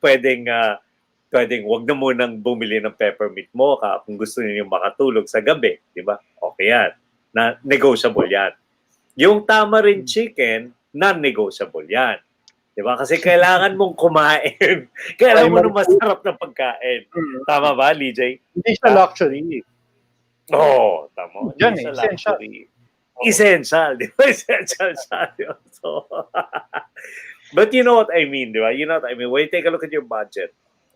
pwedeng wag na munang bumili ng peppermint mocha kung gusto niyo makatulog sa gabi, di ba? Okay yan. Negotiable yan. Yung tamarind chicken, non-negotiable yan. Di ba? Kasi kailangan mong kumain. Kailangan mo ng masarap na pagkain. Tama ba, LJ? Hindi siya luxury. Tama. Yan Hindi siya essential. luxury. Essential. Di ba? Essential siya. So, but you know what I mean, di ba? You know what I mean? When you take a look at your budget,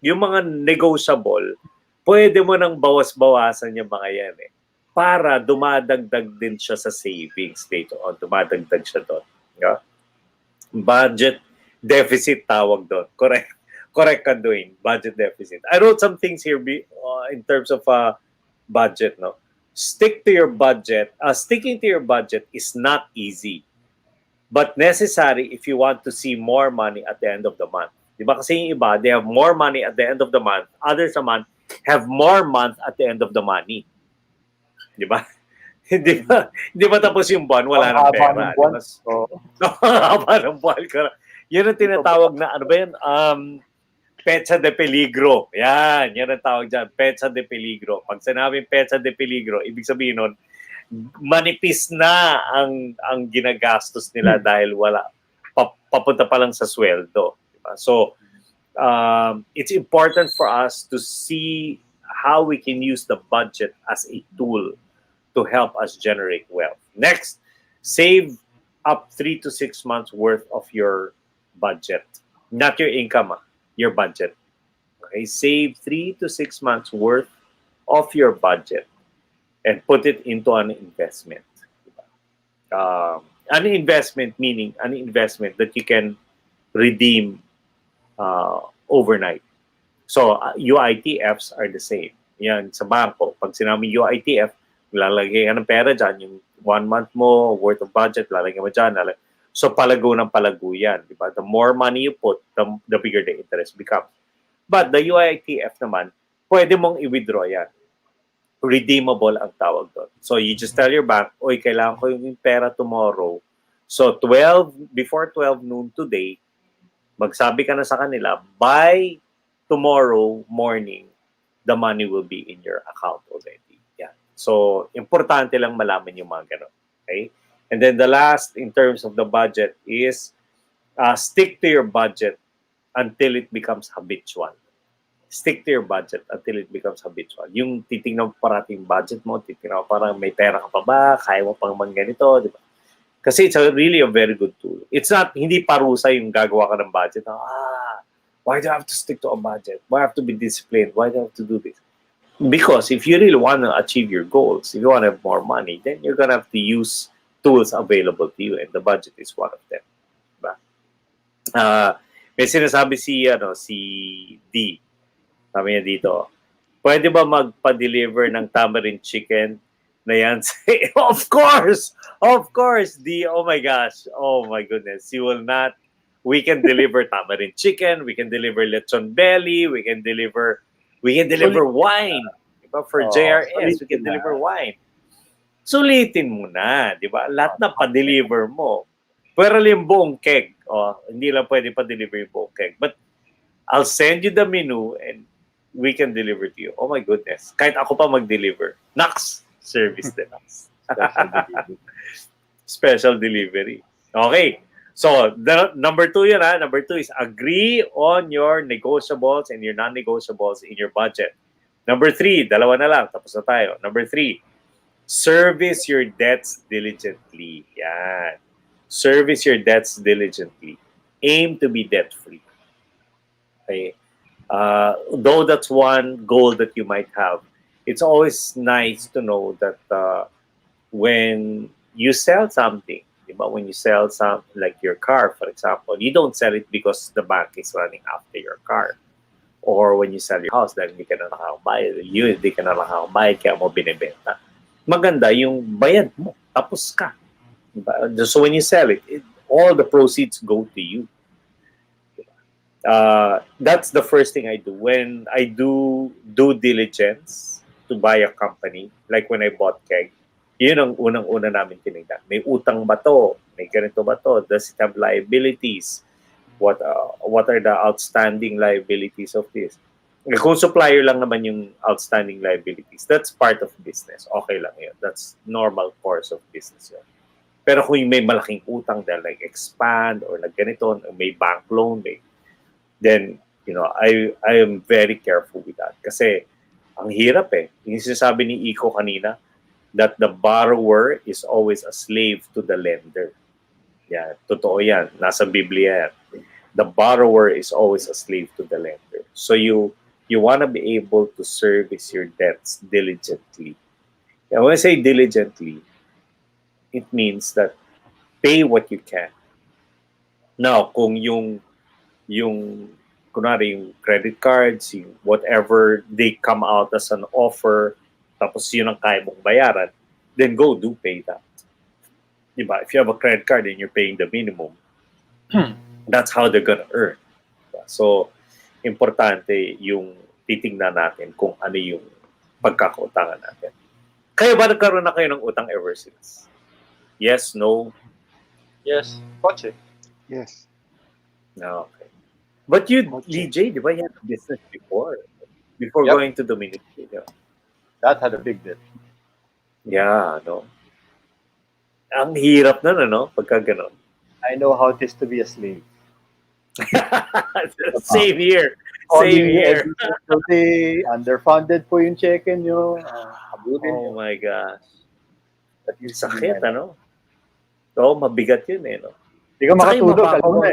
yung mga negotiable, pwede mo nang bawas-bawasan yung mga yan eh. Para dumadagdag din siya sa savings later on. Dumadagdag siya doon. Yeah? Budget deficit tawag doon. Correct. Correct ka doing. Budget deficit. I wrote some things here in terms of budget. No? Stick to your budget. Sticking to your budget is not easy. But necessary if you want to see more money at the end of the month. Diba kasi yung iba, they have more money at the end of the month. Others naman have more month at the end of the money. Diba? Hindi ba tapos yung buwan, wala nang pera. Haba ng buwan. Yun ang tinatawag na, ano ba yan? Petsa de peligro. Yan ang tawag dyan. Petsa de peligro. Pag sinabing petsa de peligro, ibig sabihin nun, manipis na ang ginagastos nila dahil wala. Papunta pa lang sa sweldo. So, it's important for us to see how we can use the budget as a tool to help us generate wealth. Next, save up 3 to 6 months worth of your budget. Not your income, your budget. Okay, save 3 to 6 months worth of your budget and put it into an investment. An investment meaning an investment that you can redeem overnight. So, UITFs are the same. Yan, sa bangko. Pag sinabi UITF, lalagay ka ng pera dyan, yung 1 month mo, worth of budget, lalagay mo dyan. So, palago ng palago yan. Diba? The more money you put, the bigger the interest becomes. But the UITF naman, pwede mong i-withdraw yan. Redeemable ang tawag doon. So, you just tell your bank, oy, kailangan ko yung pera tomorrow. So, before 12 noon today, magsabi ka na sa kanila, by tomorrow morning, the money will be in your account already. Yeah. So, importante lang malaman yung mga ganun. Okay? And then the last, in terms of the budget, is stick to your budget until it becomes habitual. stick to your budget until it becomes habitual. Yung titingnan mo parati yung budget mo, titingnan mo parang may pera ka pa ba, kaya mo pang ganito, di ba? Kasi it's really a very good tool. It's not, hindi parusa yung gagawa ka ng budget. Why do I have to stick to a budget? Why do I have to be disciplined? Why do I have to do this? Because if you really want to achieve your goals, if you want to have more money, then you're going to have to use tools available to you, and the budget is one of them. Diba? May sinasabi si D. Sabi niya dito, pwede ba magpa-deliver ng tamarind chicken na yan? Of course! Of course, D. Oh my gosh. Oh my goodness. You will not. We can deliver tamarind chicken. We can deliver lechon belly. We can deliver wine. Diba? For JRS, we can deliver wine. Sulitin mo na. Diba? Lahat na pa-deliver mo. Pero yung buong keg. Hindi lang pwede pa-deliver yung buong keg. But I'll send you the menu and we can deliver to you. Oh my goodness. Kahit ako pa mag-deliver. Nax! Service din. Special delivery. Okay. So, number 2 yun ha. Number 2 is agree on your negotiables and your non-negotiables in your budget. Number 3, dalawa na lang. Tapos na tayo. Number 3, service your debts diligently. Yan. Service your debts diligently. Aim to be debt-free. Okay. Though that's one goal that you might have, it's always nice to know that when you sell something, diba? When you sell like your car, for example, you don't sell it because the bank is running after your car. Or when you sell your house, dahil hindi ka na nakakabayad, hindi ka na nakakabayad, kaya mo binibenta. Maganda yung bayad mo, tapos ka. Diba? So when you sell it, all the proceeds go to you. That's the first thing I do. When I do due diligence to buy a company, like when I bought Keg, yun ang unang-una namin tinignan. May utang ba to? May ganito ba to? Does it have liabilities? What are the outstanding liabilities of this? Kung supplier lang naman yung outstanding liabilities, that's part of business. Okay lang yun. That's normal course of business yun. Pero kung may malaking utang dahil like expand or like ganito, may bank loan, then, I am very careful with that. Kasi, ang hirap Yung sinasabi ni Iko kanina, that the borrower is always a slave to the lender. Yan, totoo yan. Nasa Biblia yan. The borrower is always a slave to the lender. So you want to be able to service your debts diligently. And when I say diligently, it means that pay what you can. Now, kung yung kunwari yung credit cards, yung whatever they come out as an offer, tapos yun ang kaya mong bayaran, then go do pay that. Diba? If you have a credit card and you're paying the minimum, that's how they're gonna earn. So, importante yung titingnan natin kung ano yung pagkakautangan natin. Kaya ba nagkaroon na kayo ng utang ever since? Yes, no? Yes. Kotse. Yes. No, okay. But you, DJ, di ba you had a business before going to Dominican? That had a big debt. Yeah, no. Ang hirap na, no? Pagka ganon. I know how it is to be a slave. Same here. Same here. Underfunded po yung check-in nyo. Oh my gosh. Sakit, ano? Oo, mabigat yun no? Hindi ka makatulog. Alam mo na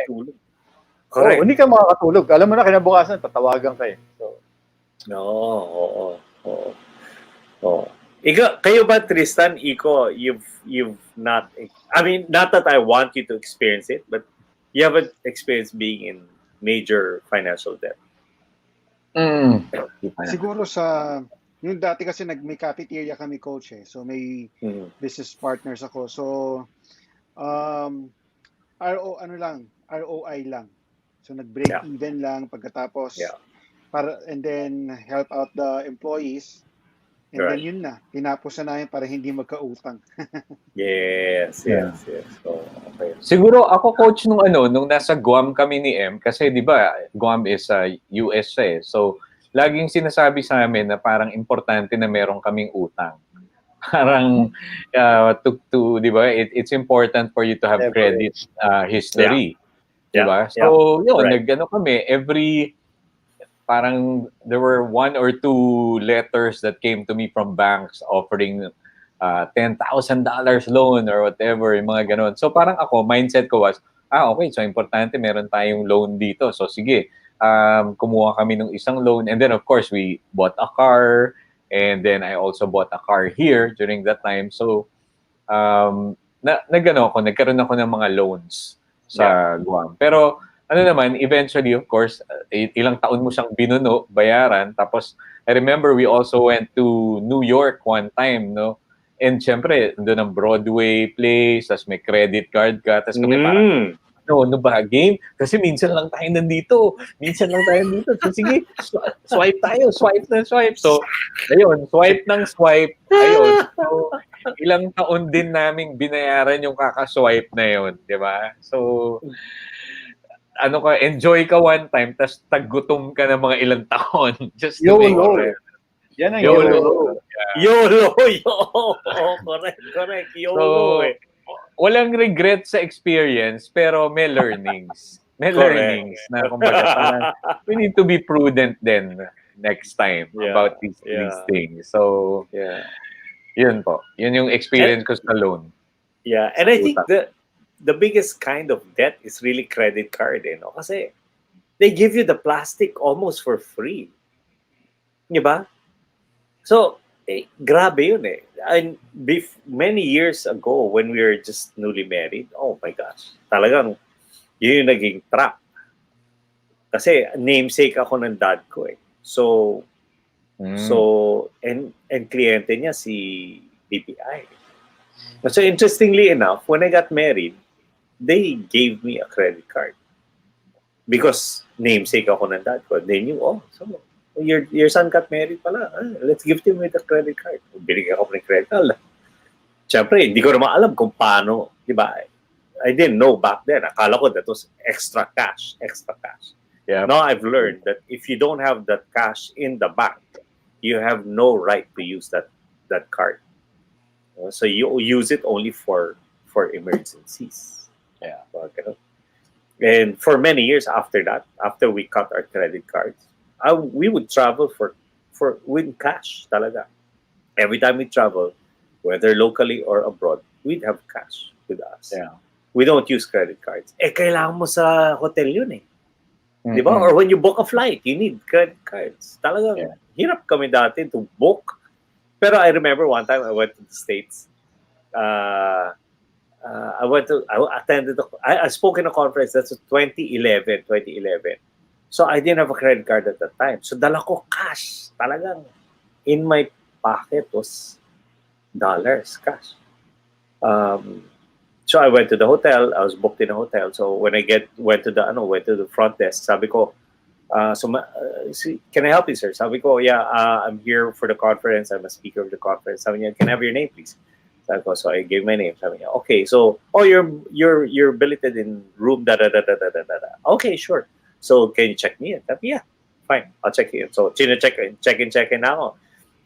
Correct. Hindi ka makakatulog. Alam mo na, kinabukasan, tatawagan ka So, oo. Kayo ba, Tristan, Iko, you've not, I mean, not that I want you to experience it, but you haven't experienced being in major financial debt. Siguro yung dati kasi may cafeteria kami, coach So may business partners ako. So, ROI lang. So nag-break even lang pagkatapos and then help out the employees. And then yun na, tinapos na namin para hindi magkautang. Yes. So, okay. Siguro ako coach nung nasa Guam kami ni M kasi 'di ba Guam is US So laging sinasabi sa amin na parang importante na meron kaming utang. Parang to 'di ba it's important for you to have credit history. Diba? So, yun, kami, every parang there were 1 or 2 letters that came to me from banks offering $10,000 loan or whatever, yung mga ganon. So parang ako, mindset ko was, okay, so importante meron tayong loan dito. So sige, kumuha kami ng isang loan, and then of course we bought a car, and then I also bought a car here during that time. So nagkaroon ako ng mga loans sa Guam. Pero ano naman, eventually, of course, ilang taon mo siyang binuno, bayaran. Tapos, I remember we also went to New York one time, no? And syempre, doon ang Broadway place, tapos may credit card ka. Tapos kami parang, ano ba, game? Kasi minsan lang tayo nandito. So, sige, swipe tayo. Swipe na swipe. So, ayun, swipe ng swipe. Ayun. So, ilang taon din naming binayaran yung kakaswipe na yun. Di ba? So, enjoy ka one time, tapos taggutom ka ng mga ilang taon. Just to make sure. Yan ang YOLO. YOLO. Correct. YOLO. So, walang regret sa experience, pero may learnings. Learnings na kumbaga, we need to be prudent then next time about these things. So, yun po. Yun yung experience ko sa loan. Yeah, and I think the biggest kind of debt is really credit card, no? Kasi they give you the plastic almost for free. Di ba? So, grabe yun eh. And many years ago, when we were just newly married, oh my gosh, talagang yun yung naging trap. Kasi namesake ako ng dad ko eh. So, and kliyente niya si BPI. So, interestingly enough, when I got married, they gave me a credit card. Because namesake ako ng dad ko. They knew, so your son got married pala. Let's gift him with a credit card. Binigyan ako ng credit card. Siyempre, hindi ko naman alam kung paano, di ba? I didn't know back then. Akala ko that was extra cash. Yeah. Now I've learned that if you don't have that cash in the bank, you have no right to use that card. So you use it only for emergencies. Yeah. Okay. And for many years after that, after we cut our credit cards, we would travel with cash talaga. Every time we travel, whether locally or abroad, we'd have cash with us. Yeah. We don't use credit cards. Kailangan mo sa hotel yun eh. Di ba? Or when you book a flight, you need credit cards. Talagang hirap kami dati to book. Pero I remember one time I went to the States. I spoke in a conference. That's 2011. So I didn't have a credit card at that time. So dala ko cash. Talagang in my pocket was dollars, cash. So I went to the hotel. I was booked in a hotel. So when I went to the front desk, sabi ko, can I help you, sir? Sabi ko, I'm here for the conference. I'm a speaker of the conference. Sabi niya, can I have your name, please? Sabi ko, so I gave my name. Sabi niya, okay, so, you're billeted in room da-da-da-da-da-da-da. Okay, sure. So, can you check me in? Sabi, yeah, fine, I'll check you in. So, check-in na ako.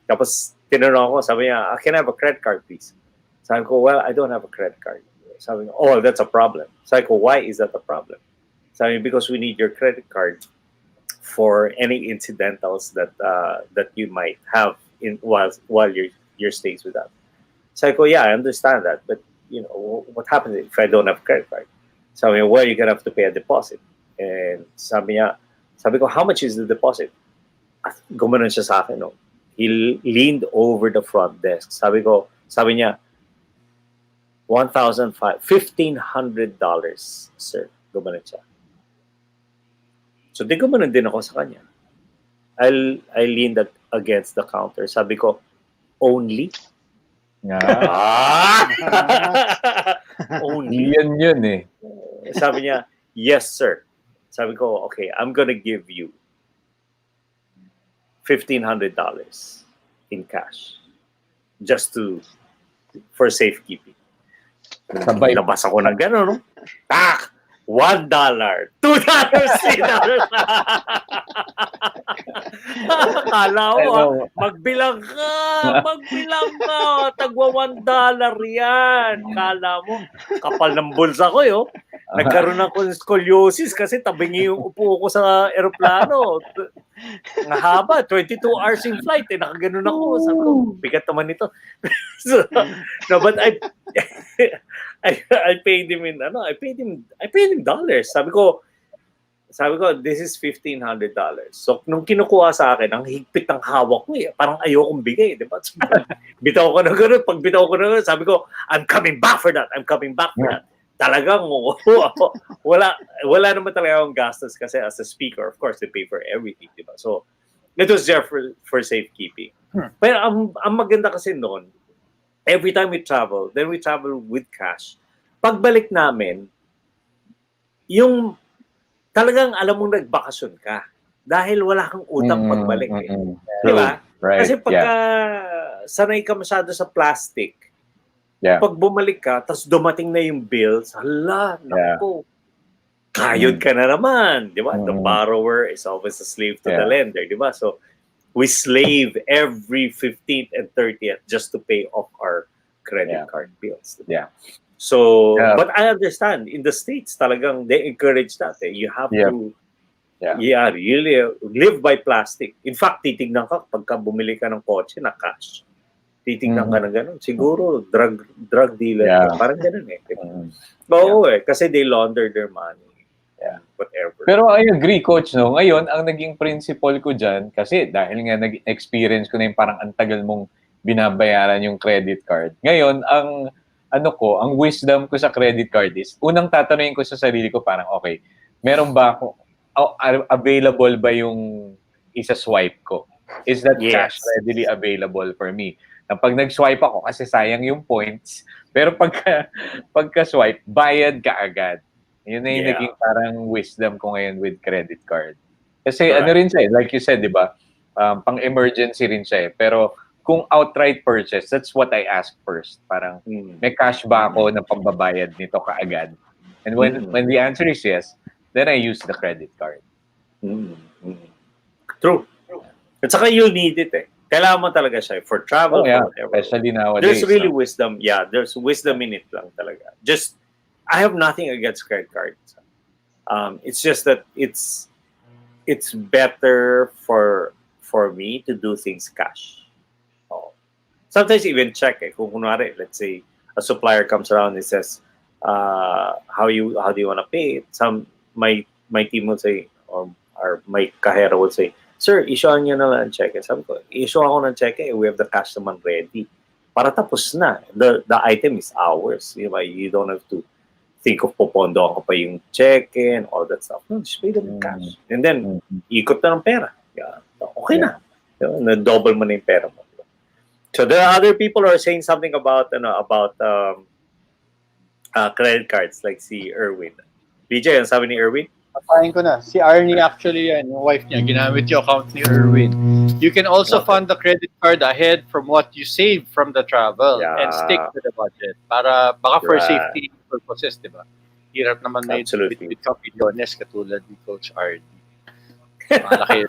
Tapos, tinanong ako, sabi niya, can I have a credit card, please? Sabi ko, well, I don't have a credit card. Sabi niya, that's a problem. Sabi ko, why is that a problem? Sabi niya, because we need your credit card for any incidentals that you might have while your stays with us. So I go, I understand that, but what happens if I don't have a credit card? Sabi niya, well, you're gonna have to pay a deposit. And sabi ko, how much is the deposit? Gumanon siya sa akin, no? He leaned over the front desk. Sabi niya, $1,500, sir. Gumanon siya. So, di gumanon din ako sa kanya. I leaned against the counter. Sabi ko, only? Only. Yun eh. Sabi niya, yes, sir. Sabi ko, okay, I'm gonna give you $1,500 in cash. Just for safekeeping. Sabay. Labas ako ng gano'n, no? $1, $2, $3. Akala mo, magbilang ka. tagwa $1 yan. Kala mo, kapal ng bulsa ko, yo. Nagkaroon ako ng scoliosis kasi tabingi yung upo ko sa eroplano. Ang haba, 22 hours in flight. Nakaganon ako. Sabi ko, bigat naman ito. So, no, but I paid him in, I paid him dollars. Sabi ko, this is $1,500. So, nung kinukuha sa akin, ang higpit ng hawak ko parang ayokong bigay, di ba? So, bitaw ko na gano'n. Pag bitaw ko na gano'n, sabi ko, I'm coming back for that. I'm coming back for that. Talagang, wala naman talaga akong gastos kasi as a speaker, of course, they pay for everything, di ba? So, it was there for safekeeping. Pero ang maganda kasi noon, every time we travel, then we travel with cash. Pagbalik namin, yung talagang alam mong nagbakasyon ka dahil wala kang utang pagbalik. Di ba? Right. Kasi pagka sanay ka masyado sa plastic, pag bumalik ka, tapos dumating na yung bills, hala, naku, kayod ka na naman. Di ba? The borrower is always a slave to the lender. Di ba? So, we slave every 15th and 30th just to pay off our credit card bills. Yeah. So, but I understand, in the States, talagang they encourage that. You have to, really live by plastic. In fact, titignan ka, pagka bumili ka ng kotse na cash, titignan ka ng gano'n. Siguro, drug dealer. Parang gano'n eh. Oo kasi they launder their money. Whatever. Pero I agree, Coach, no? Ngayon, ang naging principle ko dyan, kasi dahil nga nag-experience ko na yung parang ang tagal mong binabayaran yung credit card. Ngayon, ang wisdom ko sa credit card is, unang tatanungin ko sa sarili ko parang, okay, meron ba ako, available ba yung isa-swipe ko? Is that cash readily available for me? Na pag nag-swipe ako, kasi sayang yung points, pero pagka-swipe, bayad ka agad. Yun na yung naging parang wisdom ko ngayon with credit card. Kasi ano rin siya, like you said, di ba? Pang-emergency rin siya eh. Pero kung outright purchase, that's what I ask first. Parang may cash ba ako na pambabayad nito kaagad? And when the answer is yes, then I use the credit card. True. At saka you'll need it eh. Kailangan mo talaga siya for travel, for whatever. Especially nowadays. There's really wisdom. Yeah, there's wisdom in it lang talaga. Just, I have nothing against credit cards. It's just that it's better for me to do things cash. Sometimes even check kung kunwari, let's say a supplier comes around and says, how do you want to pay it? My team will say, or my kahera will say, sir, issuean niyo na lang ang check. Sabi ko, issue ako ng check we have the cash naman ready. Para tapos na. The item is ours. You don't have to think of popondo ako pa yung check and all that stuff. No, just pay them in cash. And then, ikot na ng pera. Okay na. Na-double mo na yung pera mo. So there are other people who are saying something about credit cards, like si Erwin. BJ, ang sabi ni Erwin? Papahin ko na. Si Arnie actually yan, yung wife niya, ginamit yung account ni Erwin. You can also fund the credit card ahead from what you save from the travel and stick to the budget. Para baka for safety purposes, di ba? Hirap naman na yung milyones katulad ni Coach Arnie. Malaki.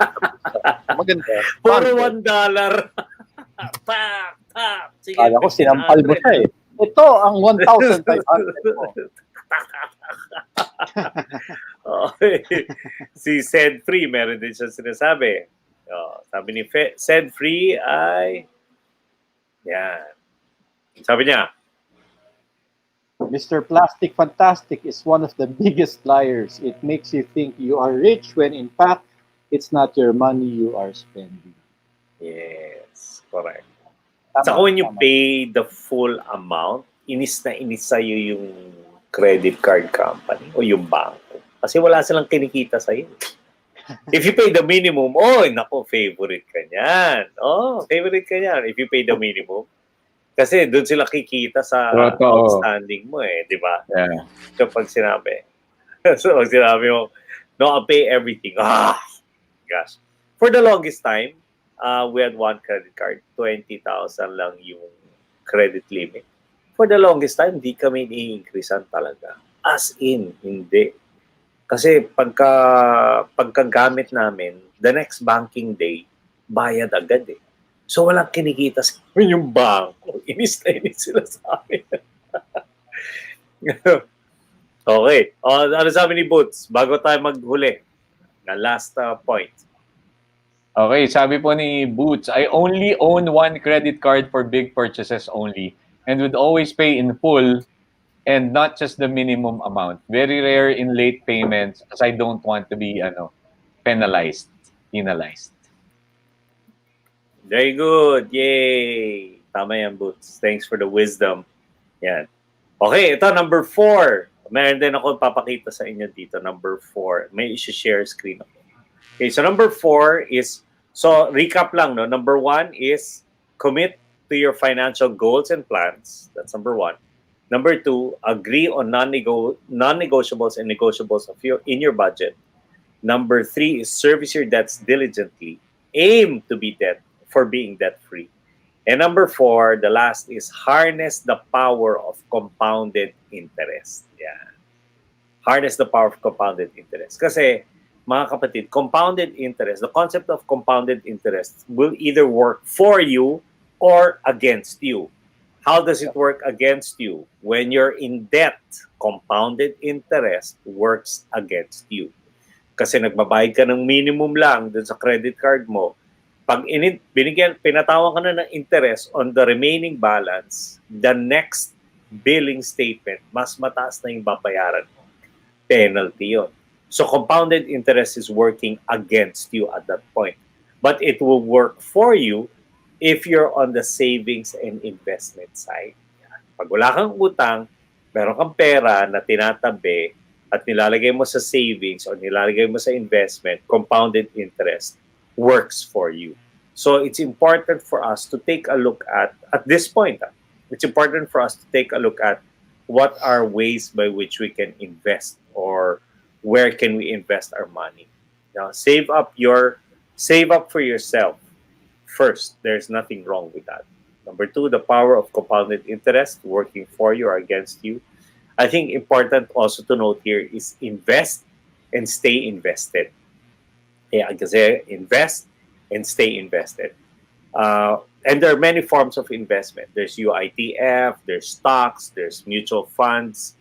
Maganda. Puro $1. Sige. Kala ko sinampal mo siya eh. Ito ang 1,500 mo. Okay. Si Said Free, meron din siya sinasabi. Sabi ni Said Free ay yan. Sabi niya, Mr. Plastic Fantastic is one of the biggest liars. It makes you think you are rich when in fact, it's not your money you are spending. Yes, correct. Saka when you pay the full amount, inis na inis sa'yo yung credit card company o yung banko. Kasi wala silang kinikita sa'yo. If you pay the minimum, naku, favorite ka niyan. Favorite ka niyan if you pay the minimum. Kasi doon sila kikita sa outstanding mo di ba? Yeah. So pag sinabi mo, no, I'll pay everything. Gosh. For the longest time, we had one credit card, 20,000 lang yung credit limit. For the longest time, di kami i-increasean talaga. As in, hindi. Kasi pagkagamit namin, the next banking day, bayad agad So walang kinikita sa amin yung bangko. Inis na inis sila sa amin. Okay. Ano sabi ni Boots? Bago tayo maghuli. Na last point. Okay, sabi po ni Boots, I only own one credit card for big purchases only and would always pay in full and not just the minimum amount. Very rare in late payments as I don't want to be penalized. Very good. Yay! Tama yan, Boots. Thanks for the wisdom. Yan. Okay, ito, number 4. Meron din ako papakita sa inyo dito, number 4. May isi-share screen ako. Okay, so number 4 is, so recap lang, no? Number 1 is commit to your financial goals and plans. That's number 1. Number 2, agree on non-negotiables and negotiables in your budget. Number 3 is service your debts diligently. Aim to be being debt-free. And number 4, the last is harness the power of compounded interest. Yeah. Harness the power of compounded interest. Kasi, mga kapatid, compounded interest, the concept of compounded interest will either work for you or against you. How does it work against you? When you're in debt, compounded interest works against you. Kasi nagbabayad ka ng minimum lang dun sa credit card mo. Pag pinatawan ka na ng interest on the remaining balance, the next billing statement, mas mataas na yung babayaran. Penalty yun. So compounded interest is working against you at that point. But it will work for you if you're on the savings and investment side. Pag wala kang utang, meron kang pera na tinatabi at nilalagay mo sa savings o nilalagay mo sa investment, compounded interest works for you. So it's important for us to take a look at this point, it's important for us to take a look at what are ways by which we can invest or where can we invest our money. Now, save up for yourself first. There's nothing wrong with that. Number 2, the power of compounded interest working for you or against you. I think important also to note here is invest and stay invested. Yeah, kasi invest and stay invested. And there are many forms of investment. There's UITF, there's stocks, there's mutual funds.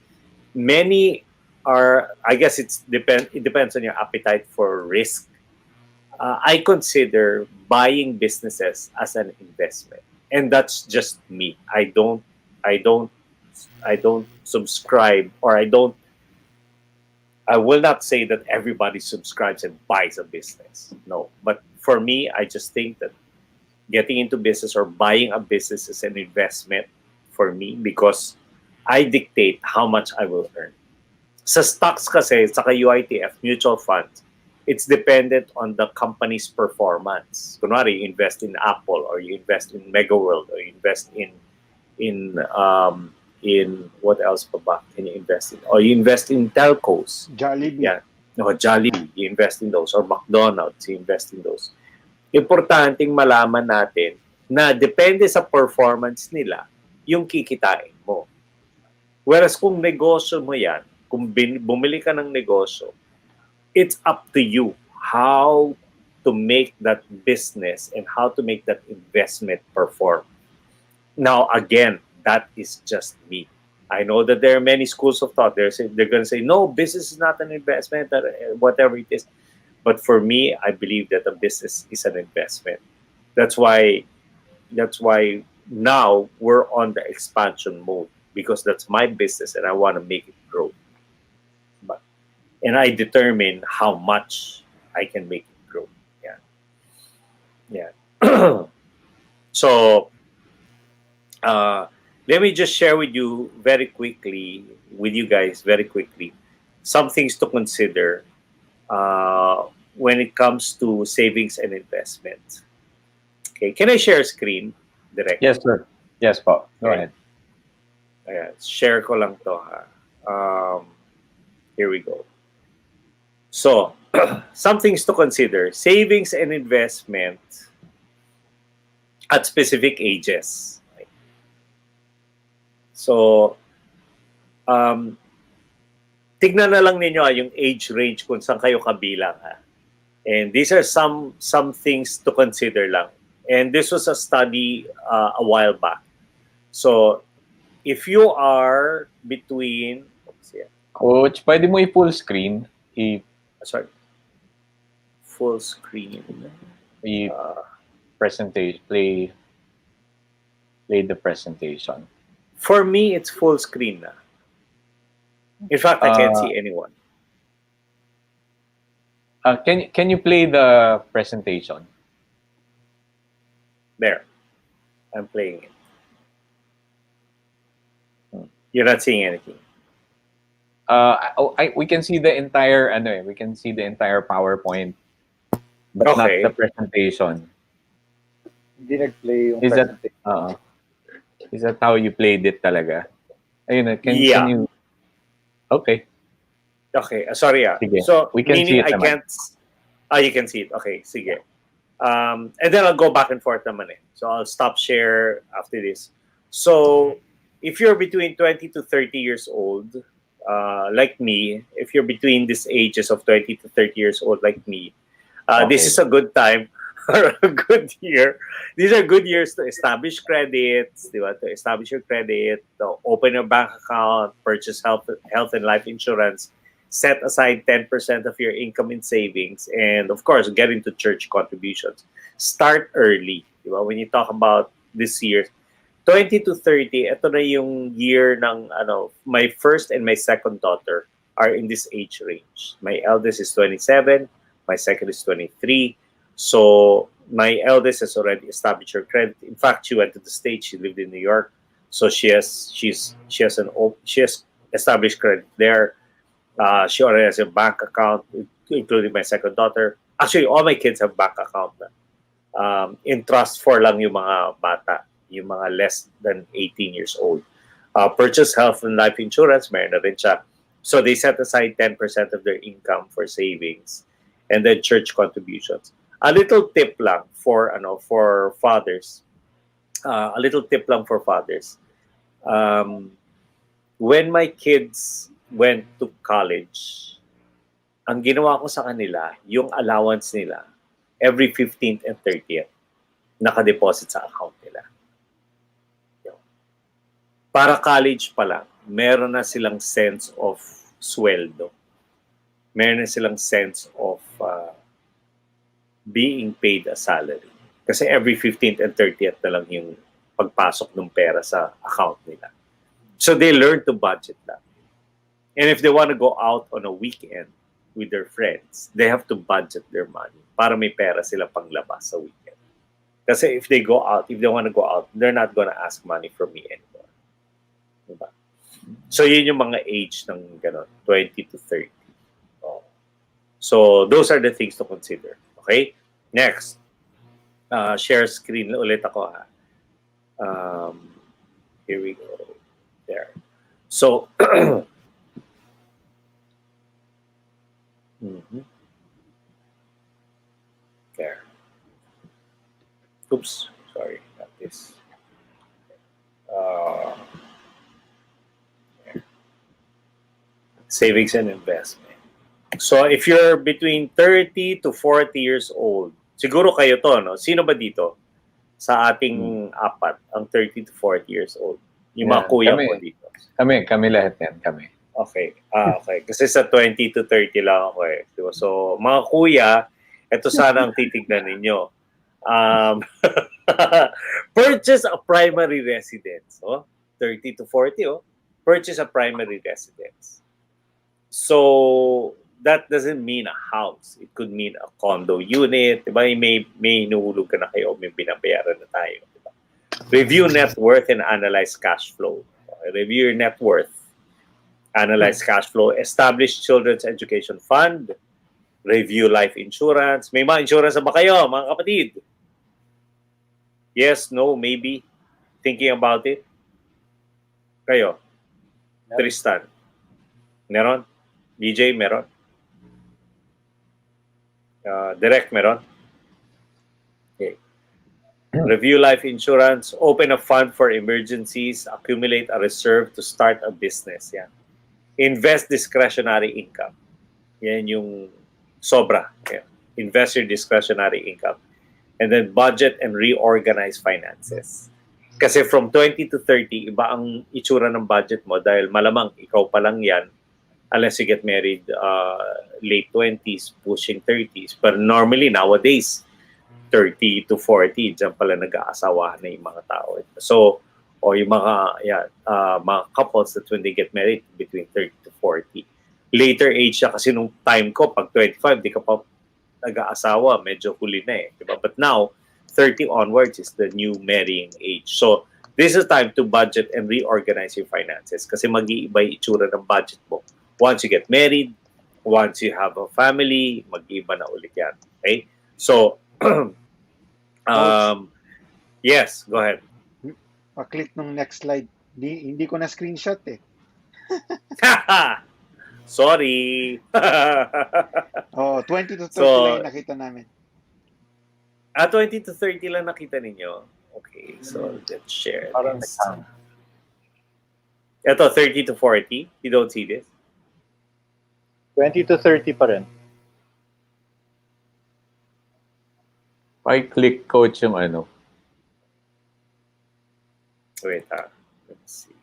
Many are, I guess it depends on your appetite for risk. I consider buying businesses as an investment. And that's just me. I don't subscribe, or I will not say that everybody subscribes and buys a business. No. But for me, I just think that getting into business or buying a business is an investment for me because I dictate how much I will earn. Sa stocks kasi, saka UITF, mutual funds, it's dependent on the company's performance. Kunwari, you invest in Apple or you invest in Mega World or you invest in what else pa ba can you invest in? Or you invest in telcos. Jollibee. Yeah. No, Jollibee, you invest in those. Or McDonald's, you invest in those. Importanteng malaman natin na depende sa performance nila yung kikitain mo. Whereas kung negosyo mo yan, kung bumili ka ng negosyo, it's up to you how to make that business and how to make that investment perform. Now, again, that is just me. I know that there are many schools of thought. They're going to say, no, business is not an investment, whatever it is. But for me, I believe that a business is an investment. That's why now we're on the expansion mode because that's my business and I want to make it grow. And I determine how much I can make it grow. Yeah. So, let me just share with you guys very quickly, some things to consider when it comes to savings and investment. Okay, can I share screen directly? Yes, sir. Yes, po. Go ahead. Ayan, share ko lang to ha. Here we go. So, some things to consider. Savings and investment at specific ages. So, tignan na lang ninyo yung age range kung saan kayo kabilang. Ha? And these are some things to consider lang. And this was a study a while back. So if you are between, Coach, pwede mo i-full screen. sorry, full screen. Presentation. Play the presentation. For me, it's full screen na. In fact, I can't see anyone. Can you play the presentation? There. I'm playing it. You're not seeing anything. We can see the entire we can see the entire PowerPoint, but Okay. not the presentation. Hindi nag-play yung Is that presentation. is that how you played it talaga? Ayun, can Yeah. you? Okay. Okay, sorry. Sige. So, We can see meaning it I naman. can't... you can see it. Okay, sige. And then I'll go back and forth naman eh. So, I'll stop share after this. So, if you're between 20 to 30 years old, like me, if you're between these ages of 20 to 30 years old like me, this Okay. is a good time or a good year. These are good years to establish credits, diba? To establish your credit, to open a bank account, purchase health and life insurance, set aside 10% of your income in savings, and of course, get into church contributions. Start early. Diba? When you talk about this year, 20 to 30, ito na yung year ng, my first and my second daughter are in this age range. My eldest is 27, my second is 23. So my eldest has already established her credit. In fact, she went to the States. She lived in New York, so she has established credit there. She already has a bank account, including my second daughter. Actually, all my kids have bank account na. In trust for lang yung mga bata, yung mga less than 18 years old. Purchase health and life insurance, meron na rin siya. So they set aside 10% of their income for savings, and then church contributions. A little tip lang for fathers. A little tip lang for fathers. When my kids went to college, ang ginawa ko sa kanila, yung allowance nila, every 15th and 30th, nakadeposit sa account nila. Para college pa lang, meron na silang sense of sweldo. Meron na silang sense of being paid a salary. Kasi every 15th and 30th na lang yung pagpasok ng pera sa account nila. So they learn to budget that. And if they want to go out on a weekend with their friends, they have to budget their money para may pera sila panglabas sa weekend. Kasi if they want to go out, they're not gonna ask money from me anymore. Diba? So yun yung mga age ng gano'n, 20 to 30. So those are the things to consider. Okay? Next. Share screen ulit ako ha. Here we go. There. So there. Oops. Sorry. Not this. There. Savings and investment. So if you're between 30 to 40 years old, siguro kayo to, no? Sino ba dito sa ating apat ang 30 to 40 years old? Yung mga kuya ko dito. Kami lahat yan, kami. Okay. Okay. Kasi sa 20 to 30 lang ako eh. Diba? So, mga kuya, ito sana ang titignan ninyo. Purchase a primary residence. 30 to 40, purchase a primary residence. So, that doesn't mean a house. It could mean a condo unit. Diba? May inuhulog ka na kayo, may binabayaran na tayo. Diba? Review net worth and analyze cash flow. Review your net worth. Analyze cash flow. Establish children's education fund. Review life insurance. May mga insurance na ba kayo, mga kapatid? Yes, no, maybe. Thinking about it? Kayo? Tristan? Meron? DJ, meron? Direct, meron? Okay. Review life insurance. Open a fund for emergencies. Accumulate a reserve to start a business. Yan. Invest discretionary income. Yan yung sobra. Yan. Invest your discretionary income. And then budget and reorganize finances. Kasi from 20 to 30, iba ang itsura ng budget mo dahil malamang ikaw pa lang yan unless you get married late 20s, pushing 30s. But normally nowadays, 30 to 40, dyan pala nag-aasawahan na yung mga tao. So, o yung mga couples that when they get married between 30 to 40. Later age siya kasi nung time ko, pag 25, di ka pa nag-aasawa, medyo huli na eh. Diba? But now, 30 onwards is the new marrying age. So, this is time to budget and reorganize your finances kasi mag-iiba yung itsura ng budget mo. Once you get married, once you have a family, mag-iiba na ulit yan. Okay? So, yes, go ahead. Pa-click nung next slide. Hindi ko na screenshot eh. Sorry. 20 to 30 So, lang yung nakita namin. 20 to 30 lang nakita ninyo. Okay, so let's share Parang this. nagkama. Ito, 30 to 40. You don't see this? 20 to 30 pa rin. I-click coach yung ano. Wait, let's see.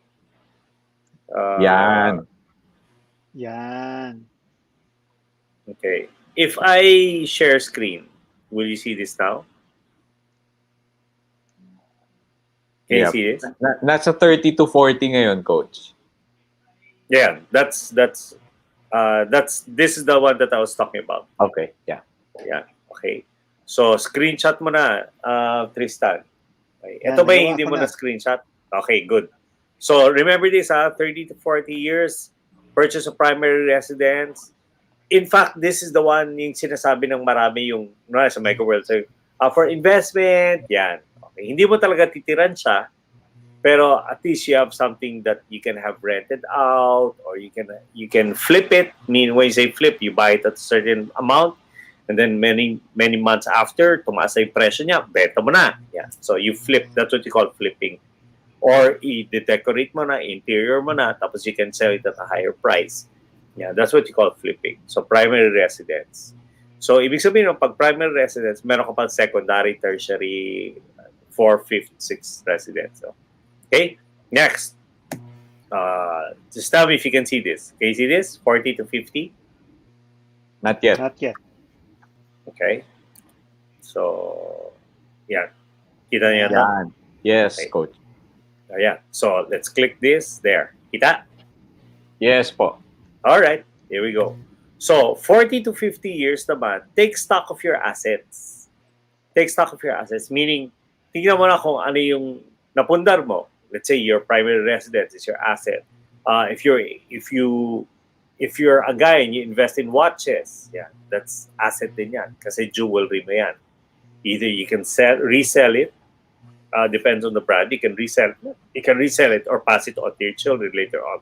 Yan. Yan. Okay. If I share screen, will you see this now? Can you Yep. see this? Nasa 30 to 40 ngayon, coach. Yeah, this is the one that I was talking about. Okay, yeah. Yeah, okay. So, screenshot mo na, Tristan. Okay. Yan, Ito ba yung nagawa hindi ko mo na. na screenshot? Okay, good. So, remember this, 30 to 40 years, purchase of primary residence. In fact, this is the one yung sinasabi ng marami yung sa Microworld. So, for investment, yan. Okay. Hindi mo talaga titiran siya, pero at least you have something that you can have rented out or you can flip it. I mean, when you say flip, you buy it at a certain amount and then many months after, tumaas na yung presyo niya, benta mo na. Yeah. So you flip. That's what you call flipping. Or i-decorate mo na, interior mo na, tapos you can sell it at a higher price. Yeah, that's what you call flipping. So primary residence. So ibig sabihin ng pag primary residence, meron ka pang secondary, tertiary, 4th, 5th, 6th residence. So, okay, next. Just tell me if you can see this. Can you see this? 40 to 50? Not yet. Not yet. Okay. So, yeah. Kita niyo ito? Yan. Yes, Okay. coach. Yeah. So, let's click this. There. Kita? Yes po. All right. Here we go. So, 40 to 50 years naman, take stock of your assets. Take stock of your assets, meaning, tingnan mo na kung ano yung napundar mo. Let's say your primary residence is your asset. If you're a guy and you invest in watches, yeah, that's asset din yan. Kasi jewelry mo yan. Either you can resell it, depends on the brand. You can resell it or pass it on to your children later on.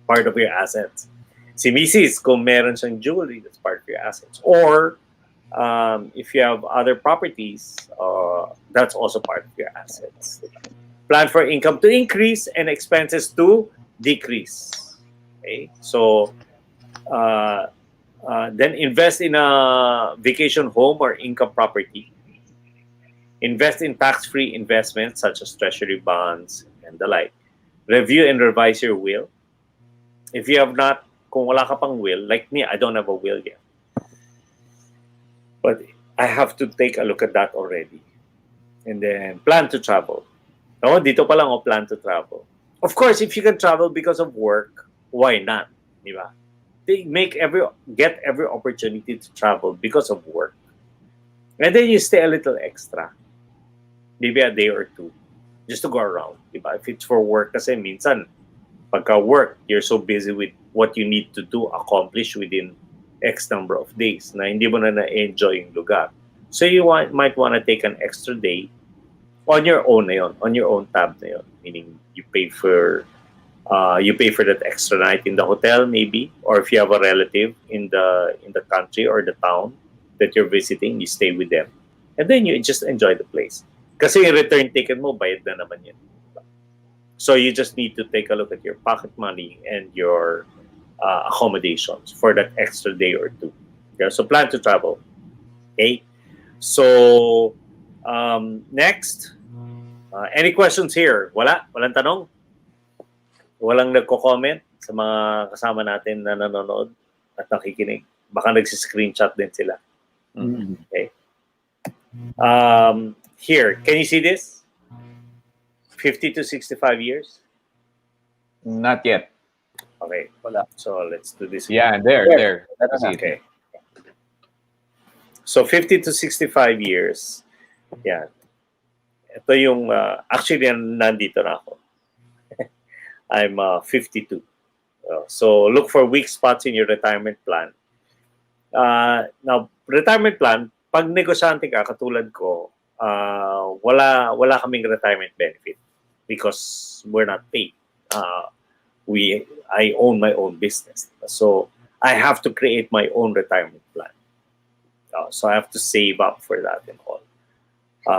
Part of your assets. Si Mrs., kung meron siyang jewelry, that's part of your assets. Or if you have other properties, that's also part of your assets. Plan for income to increase and expenses to decrease. Okay, so then invest in a vacation home or income property. Invest in tax-free investments such as treasury bonds and the like. Review and revise your will. If you have not, kung wala ka pang will, like me, I don't have a will yet. But I have to take a look at that already. And then plan to travel. No, dito pa lang plan to travel. Of course, if you can travel because of work, why not? Diba? Get every opportunity to travel because of work. And then you stay a little extra. Maybe a day or two. Just to go around. Diba? If it's for work, kasi minsan, pagka work, you're so busy with what you need to do, accomplish within X number of days na hindi mo na-enjoy yung lugar. So you might want to take an extra day on your own na yun, on your own tab na yun. Meaning you pay for that extra night in the hotel maybe, or if you have a relative in the country or the town that you're visiting, you stay with them. And then you just enjoy the place. Kasi yung return ticket mo, bayad na naman yun. So you just need to take a look at your pocket money and your accommodations for that extra day or two. Okay? So plan to travel. Okay. So, next, any questions here? Walang tanong? Walang nagko-comment sa mga kasama natin na nanonood at nakikinig? Baka nagsi-screenshot din sila. Okay. Here, can you see this? 50 to 65 years? Not yet. Okay. Wala. So, let's do this. Yeah, there. Okay. So, 50 to 65 years. Yan. Ito yung, actually, nandito na ako. I'm 52. So, look for weak spots in your retirement plan. Now, retirement plan, pag negosyante ka, katulad ko, wala kaming retirement benefit because we're not paid. I own my own business. So, I have to create my own retirement plan. So, I have to save up for that and all.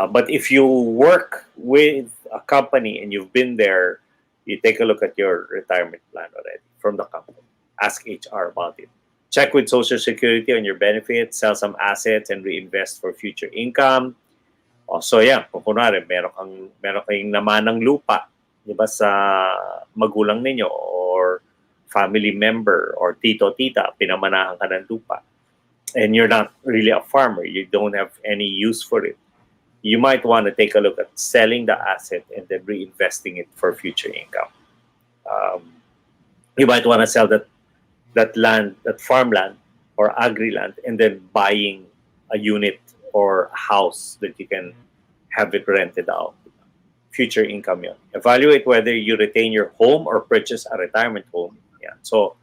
But if you work with a company and you've been there, you take a look at your retirement plan already from the company. Ask HR about it. Check with Social Security on your benefits, sell some assets, and reinvest for future income. So yeah, kung kunwari, meron kayong namanang lupa, di ba, sa magulang ninyo or family member or tito-tita, pinamanahan ka ng lupa, and you're not really a farmer, you don't have any use for it, you might want to take a look at selling the asset and then reinvesting it for future income. You might want to sell that land, that farmland or agri-land, and then buying a unit or a house that you can have it rented out. Future income yun. Evaluate whether you retain your home or purchase a retirement home. Yeah. So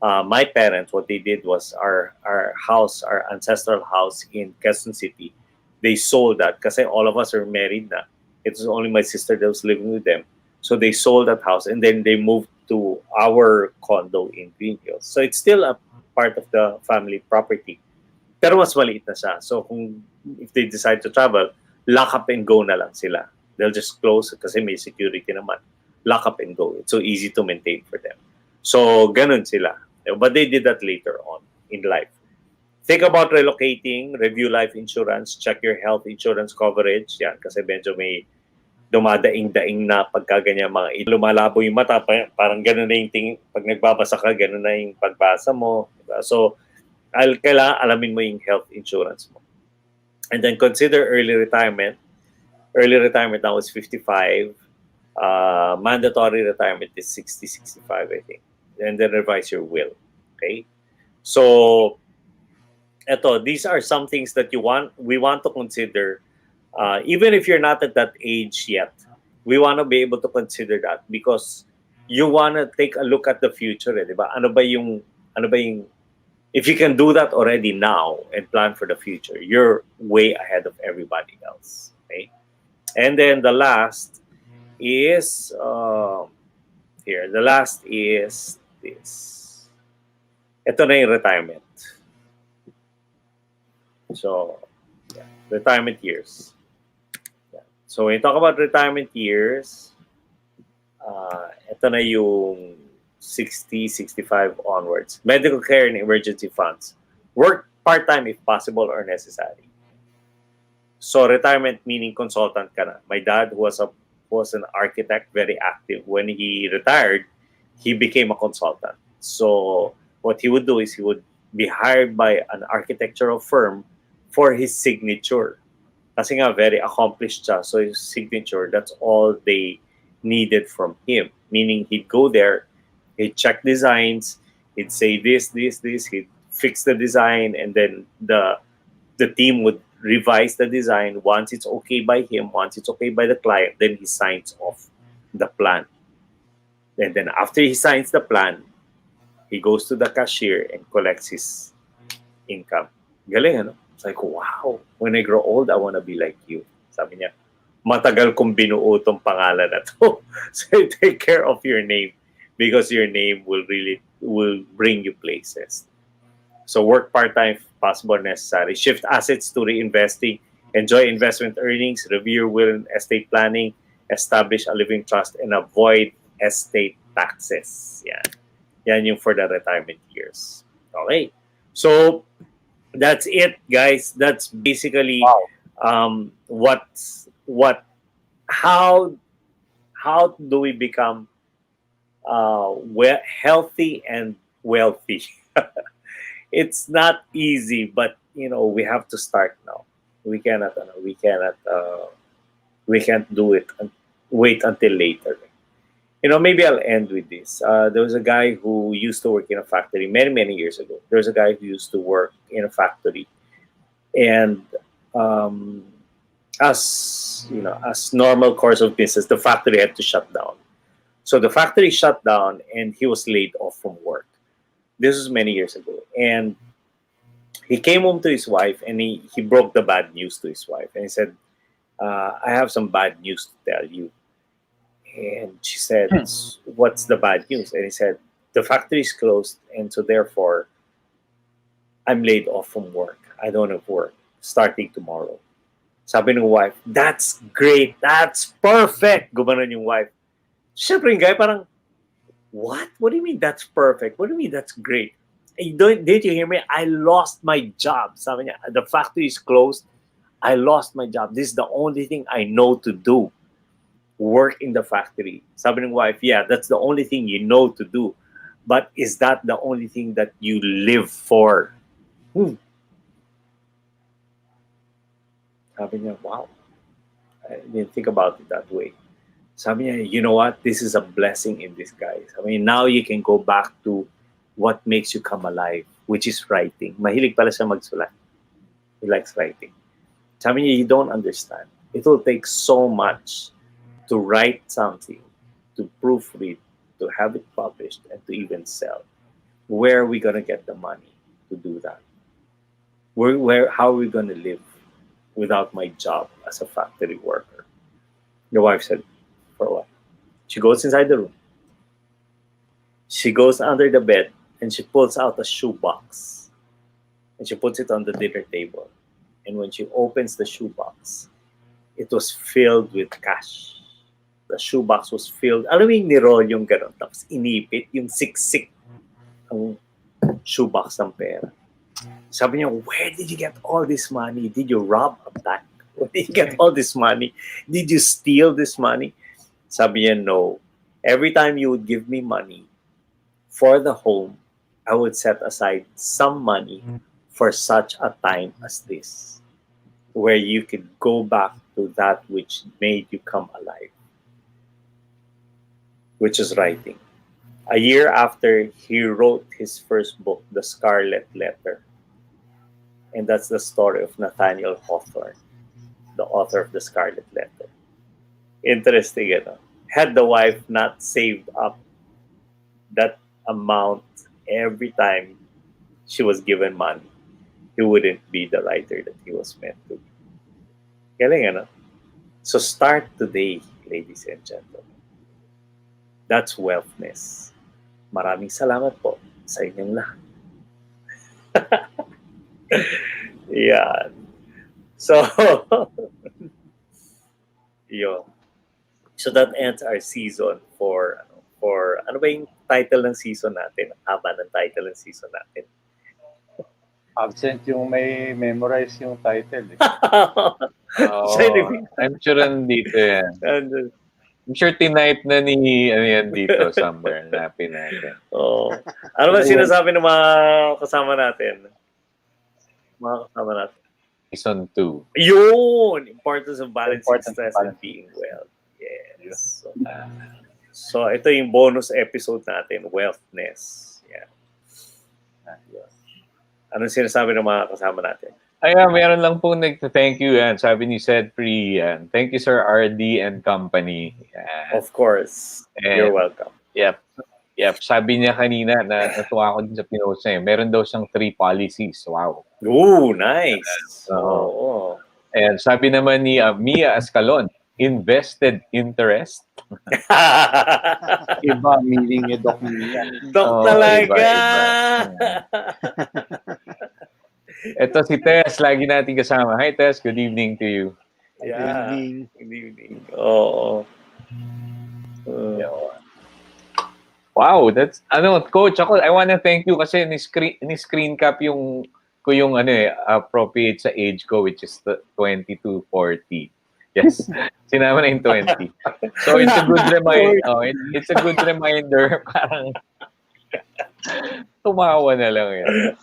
my parents, what they did was our house, our ancestral house in Quezon City, they sold that kasi all of us are married na. It was only my sister that was living with them. So they sold that house and then they moved to our condo in Green Hills. So it's still a part of the family property. Pero mas maliit na siya. So if they decide to travel, lock up and go na lang sila. They'll just close kasi may security naman. Lock up and go. It's so easy to maintain for them. So ganun sila. But they did that later on in life. Think about relocating, review life insurance, check your health insurance coverage. Yan, kasi medyo may dumadaing-daing na pagka ganyan mga lumalabo yung mata, parang gano'n na yung tingin, pag nagbabasa ka, gano'n na yung pagbasa mo. Diba? So, kailangan alamin mo yung health insurance mo. And then consider early retirement. Early retirement now is 55. Mandatory retirement is 60, 65, I think. And then revise your will. Okay? So, these are some things that we want to consider. Even if you're not at that age yet, we want to be able to consider that because you want to take a look at the future. Diba? Ano ba yung, if you can do that already now and plan for the future, you're way ahead of everybody else. Okay? And then the last is, here, the last is this. Ito na yung retirement. So, yeah, retirement years. Yeah. So, when you talk about retirement years, ito na yung 60, 65 onwards. Medical care and emergency funds. Work part-time if possible or necessary. So, retirement meaning consultant ka na. My dad was an architect, very active. When he retired, he became a consultant. So, what he would do is he would be hired by an architectural firm for his signature. Kasi nga, very accomplished siya. So his signature, that's all they needed from him. Meaning, he'd go there, he'd check designs, he'd say this, he'd fix the design, and then the team would revise the design. Once it's okay by him, once it's okay by the client, then he signs off the plan. And then after he signs the plan, he goes to the cashier and collects his income. Galing, ano? It's like, wow, when I grow old, I want to be like you. Sabi niya, matagal kong binuo tong pangalan na to. So take care of your name because your name will bring you places. So work part-time if possible necessary. Shift assets to reinvesting. Enjoy investment earnings. Review your will and estate planning. Establish a living trust and avoid estate taxes. Yan yung for the retirement years. Okay. So, That's it, guys. That's basically Wow. what how do we become healthy and wealthy? It's not easy, but we have to start now. We cannot we can't do it and wait until later. Maybe I'll end with this. There was a guy who used to work in a factory many years ago. There was a guy who used to work in a factory, and um, as normal course of business, the factory had to shut down. So the factory shut down, and he was laid off from work. This was many years ago, and he came home to his wife, and he broke the bad news to his wife, and he said, "I have some bad news to tell you." And she said, "What's the bad news?" And he said, "The factory is closed, and so therefore, I'm laid off from work. I don't have work starting tomorrow." Sabi ng wife, "That's great. That's perfect." Gumanon yung wife. Siyempre yung guy parang, "What? What do you mean that's perfect? What do you mean that's great? Didn't you hear me? I lost my job." Sabi niya, "The factory is closed. I lost my job. This is the only thing I know to do. Work in the factory." Sabi ng wife, "Yeah, that's the only thing you know to do. But is that the only thing that you live for?" Sabi niya, "Wow. I didn't think about it that way." Sabi niya, "You know what? This is a blessing in disguise. I mean, now you can go back to what makes you come alive, which is writing." Mahilig pala siya magsulat. He likes writing. Sabi niya, "You don't understand. It will take so much to write something, to proofread, to have it published, and to even sell. Where are we going to get the money to do that? How are we going to live without my job as a factory worker?" The wife said, "For what?" She goes inside the room. She goes under the bed, and she pulls out a shoebox. And she puts it on the dinner table. And when she opens the shoebox, it was filled with cash. The shoebox was filled. Alam mo yung nirol yung gano'n, tapos inipit, yung siksik ang shoebox ng pera. Sabi niya, "Where did you get all this money? Did you rob a bank? Where did you get all this money? Did you steal this money?" Sabi niya, "No. Every time you would give me money for the home, I would set aside some money for such a time as this, where you could go back to that which made you come alive, which is writing." A year after, he wrote his first book, The Scarlet Letter. And that's the story of Nathaniel Hawthorne, the author of The Scarlet Letter. Interesting, Had the wife not saved up that amount every time she was given money, he wouldn't be the writer that he was meant to be. Galing, So start today, ladies and gentlemen. That's wealthness. Maraming salamat po sa inyong lahat. Yeah. So, yun. So that ends our season for ano ba yung title ng season natin? Haba ng title ng season natin. Absent yung may memorize yung title. I'm sure nandito yan. I'm sure tonight na ni yan dito somewhere. Hanapin natin. Ano ba sinasabi ng mga kasama natin? Season 2. Yun! Importance of balancing stress and being well. Yes. So ito yung bonus episode natin, Wealthness. Yeah. Anong sinasabi ng mga kasama natin? Meron lang po nag-thank you yan. Sabi ni Sedpri yan. Thank you, Sir RD and company. Yan. Of course. You're welcome. Yep. Sabi niya kanina na natuwa ko din sa pinost niya. Meron daw siyang 3 policies. Wow. Ooh, nice. Oo. And sabi naman ni Mia Ascalon, invested interest. Iba, meaning ni Doc Mia. Doc talaga! Ito si Tess, lagi natin kasama. Hi Tess, good evening to you. Yeah. Good evening. Oo. Wow, that's Coach, I wanna thank you kasi ni-screen cap yung ko yung appropriate sa age ko, which is 20 to 40. Yes. Sinama na yung 20. So it's a good reminder. It's a good reminder. Parang tumawa na lang yan.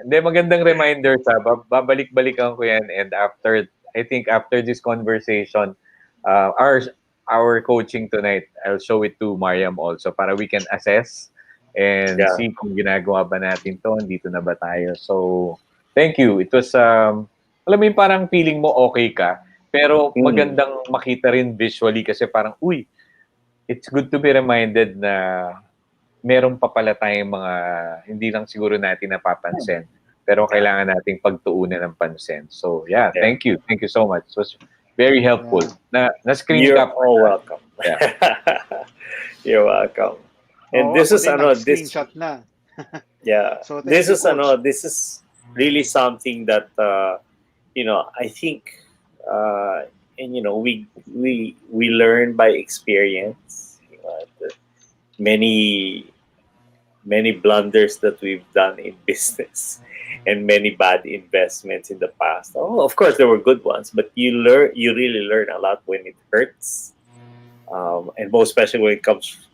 Hindi, magandang reminder sa babalik-balikan ko yan, and I think after this conversation, our coaching tonight, I'll show it to Mariam also para we can assess and see kung ginagawa ba natin to, dito na ba tayo. So, thank you. It was, alam mo yung parang feeling mo okay ka, pero magandang makita rin visually kasi parang, it's good to be reminded na meron pa pala tayong mga hindi lang siguro natin napapansin, pero kailangan nating pagtuunan ng pansin. So, thank you. Thank you so much. It was very helpful. Na-screen You're cap. all welcome. Yeah. You're welcome. And this is screenshot na. So this is Coach. this is really something that I think and we learn by experience. Many blunders that we've done in business and many bad investments in the past. Oh, of course there were good ones, but you really learn a lot when it hurts. And most especially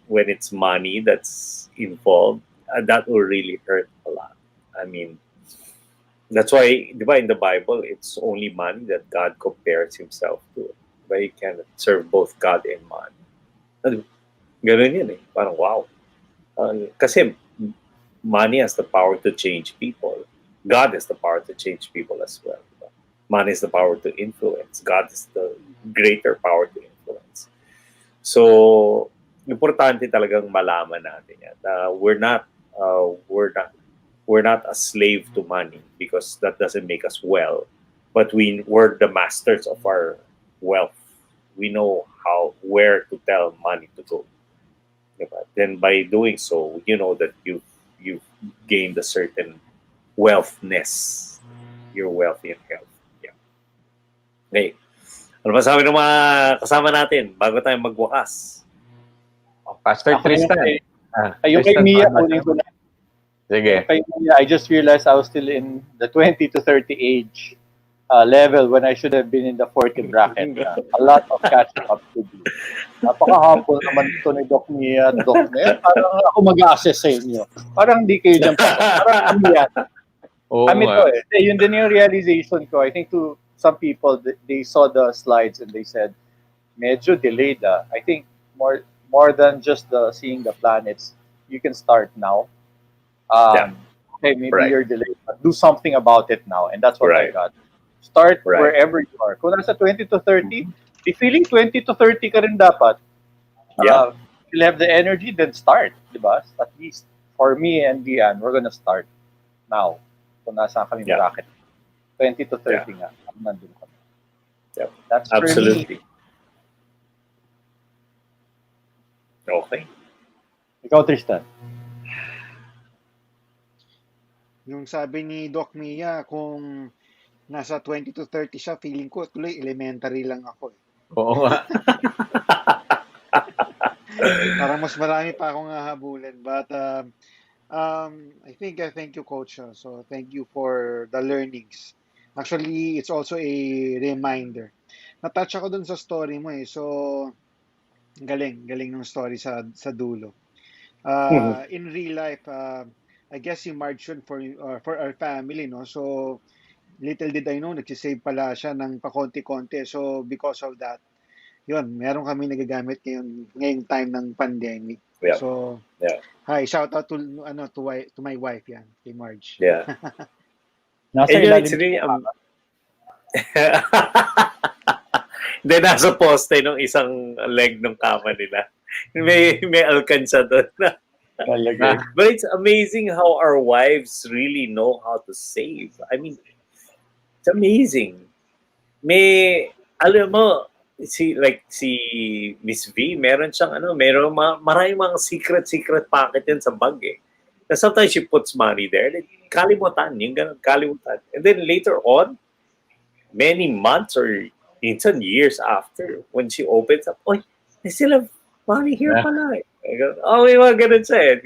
when it's money that's involved, that will really hurt a lot. I mean, that's why, in the Bible, it's only money that God compares himself to. But you can serve both God and money. Ganun yun eh. Parang wow. Kasi money has the power to change people. God has the power to change people as well. Money has the power to influence. God has the greater power to influence. So, importante talagang malaman natin yan. We're not a slave to money because that doesn't make us well. But we're the masters of our wealth. We know where to tell money to go. Then by doing so, you know that you've gained a certain wealthness. You're wealthy in health. Yeah. Okay. Ano ba sabi ng mga kasama natin bago tayo magwakas? Pastor Tristan. Yung kay Mia, kunin ko na. Sige. Kay Mia, I just realized I was still in the 20 to 30 age level when I should have been in the 40 bracket. A lot of catching up to do. Napaka-humble naman ito ni Doc Mia, Doc Ned. Parang ako mag-assess sa inyo. Parang di kayo dyan. Parang kami yan. Yun din yung realization ko. I think to some people, they saw the slides and they said, medyo delayed. I think more than just seeing the planets, you can start now. Okay, maybe you're delayed, but do something about it now. And that's what I got. Start wherever you are. Kung nasa 20 to 30, if feeling 20 to 30 ka rin dapat, you'll have the energy, then start. Diba? At least for me and Dian, we're gonna start now. Kung nasa kami bracket. 20 to 30 nga. Nandun kami. Yep. That's absolutely. Okay. Ikaw, Tristan. Yung sabi ni Doc Mia, kung nasa 20 to 30 siya, feeling ko tuloy elementary lang ako eh. Oo nga. Parang mas marami pa akong hahabulin. But I thank you, Coach. So thank you for the learnings. Actually, it's also a reminder. Natouch ako dun sa story mo eh. So, galing ng story sa dulo. In real life, I guess si Marge yun for our family, no? So, little did I know, nagsisave pala siya ng pakonti-konti. So, because of that, yun, meron kami nagagamit ngayong time ng pandemic. Yeah. So, hi, shout out to my wife yan, kay Marge. Yeah. Nasa ilalim. Then nasa poste ng isang leg ng kama nila. May alkansya doon. But it's amazing how our wives really know how to save. I mean, it's amazing. Alam mo, si Miss V, meron siyang maraming mga secret pocket yan sa bag eh. And sometimes she puts money there. Kalimutan. And then later on, many months or minsan years after, when she opens up, I still have money here pala. May mga ganun siya eh.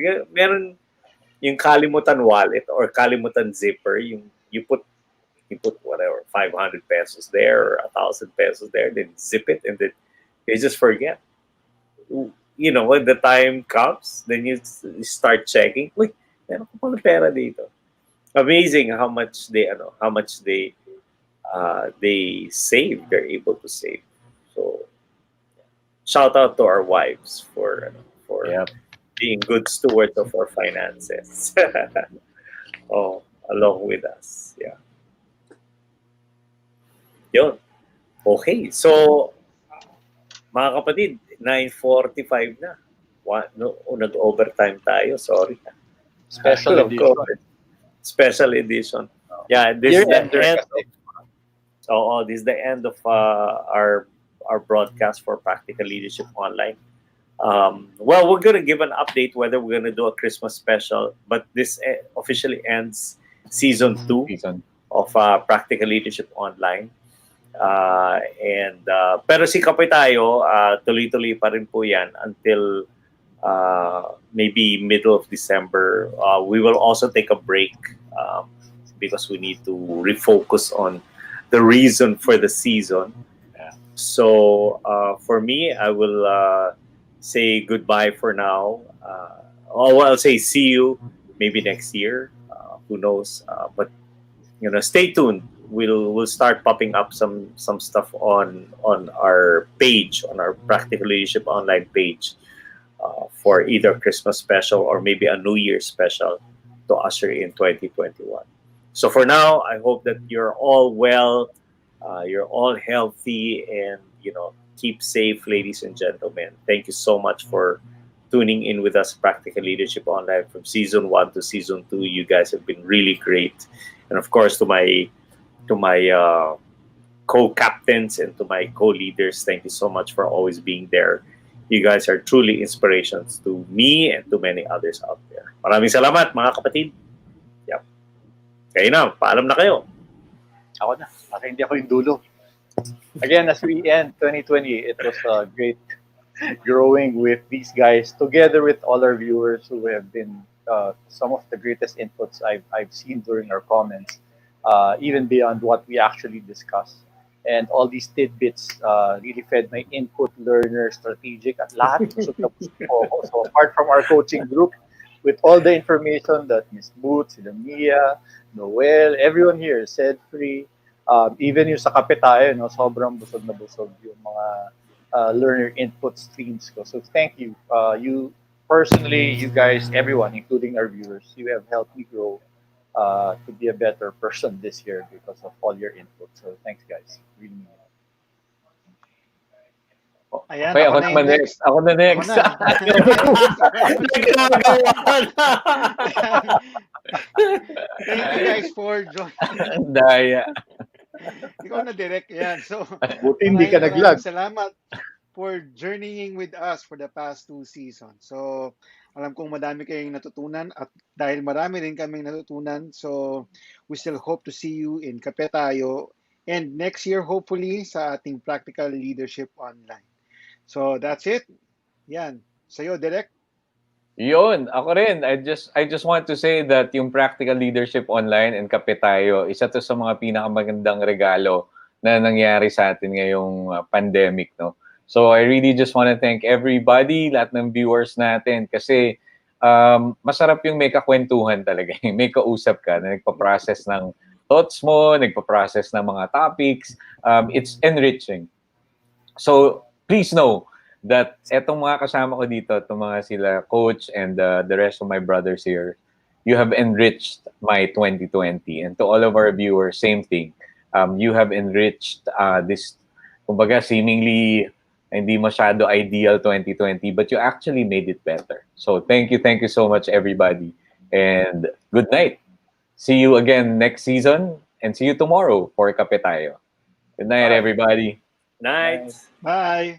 yung kalimutan wallet or kalimutan zipper, yung you put whatever 500 pesos there or 1,000 pesos there, then zip it, and then you just forget. You know, when the time comes, then you start checking. Uy, meron ko pala pera dito. Amazing how much they save. They're able to save. So shout out to our wives for Yep. being good stewards of our finances. Oh, along with us. Yeah. Yun. Okay. So, mga kapatid, 9:45 na. Nag-overtime tayo. Sorry. Special Alam ko. edition. Special edition. Yeah, this is the Year-ender end. kasi. This is the end of our broadcast for Practical Leadership Online. Well, we're going to give an update whether we're going to do a Christmas special, but this officially ends season 2 of Practical Leadership Online. Pero si Kapoy tayo, tuloy-tuloy pa rin po yan until maybe middle of December. We will also take a break because we need to refocus on the reason for the season. Yeah. So for me, I will say goodbye for now. I'll say see you maybe next year. Who knows? But stay tuned. We'll start popping up some stuff on our page, on our Practical Leadership Online page, for either Christmas special or maybe a New Year special to usher in 2021. So for now, I hope that you're all well, you're all healthy, and keep safe, ladies and gentlemen. Thank you so much for tuning in with us, Practical Leadership Online, from season 1 to season 2. You guys have been really great, and of course to my co-captains and to my co-leaders, thank you so much for always being there. You guys are truly inspirations to me and to many others out there. Maraming salamat, mga kapatid. Yep. Kayo na, paalam na kayo. Ako na. Hindi ako yung dulo. Again, as we end 2020, it was great growing with these guys, together with all our viewers who have been some of the greatest inputs I've seen during our comments, even beyond what we actually discussed. And all these tidbits really fed my input, learner, strategic, at lahat. So apart from our coaching group, with all the information that Ms. Boots, Mia, Noel, everyone here said free, even yung sa kape tayo, sobrang busog na busog yung mga learner input streams ko. So thank you. You personally, you guys, everyone, including our viewers, you have helped me grow to be a better person this year because of all your input. So thanks, guys. Really mean it. Ayan, Okay, ako ako na naman yung next. Ako na next. Thank you guys for joining. Daya. Ikaw na direct yan. So, Buti hindi ka nag-lag. salamat for journeying with us for the past 2 seasons. So, alam kong madami kayong natutunan, at dahil marami rin kaming natutunan, so we still hope to see you in Kape Tayo and next year hopefully sa ating Practical Leadership Online. So that's it. Yan. Sa'yo, Direk. Yun, ako rin. I just want to say that yung Practical Leadership Online and Kape Tayo, isa to sa mga pinakamagandang regalo na nangyari sa atin ngayong pandemic, no? So I really just want to thank everybody, lahat ng viewers natin, kasi masarap yung may kakwentuhan talaga. May kausap ka na nagpa-process ng thoughts mo, nagpa-process ng mga topics. It's enriching. So please know that etong mga kasama ko dito, itong mga sila Coach and the rest of my brothers here, you have enriched my 2020. And to all of our viewers, same thing. You have enriched this, kumbaga, seemingly hindi masyado ideal 2020, but you actually made it better. So thank you so much, everybody. And good night. See you again next season, and see you tomorrow for Kape Tayo. Good night, everybody. Night. Bye.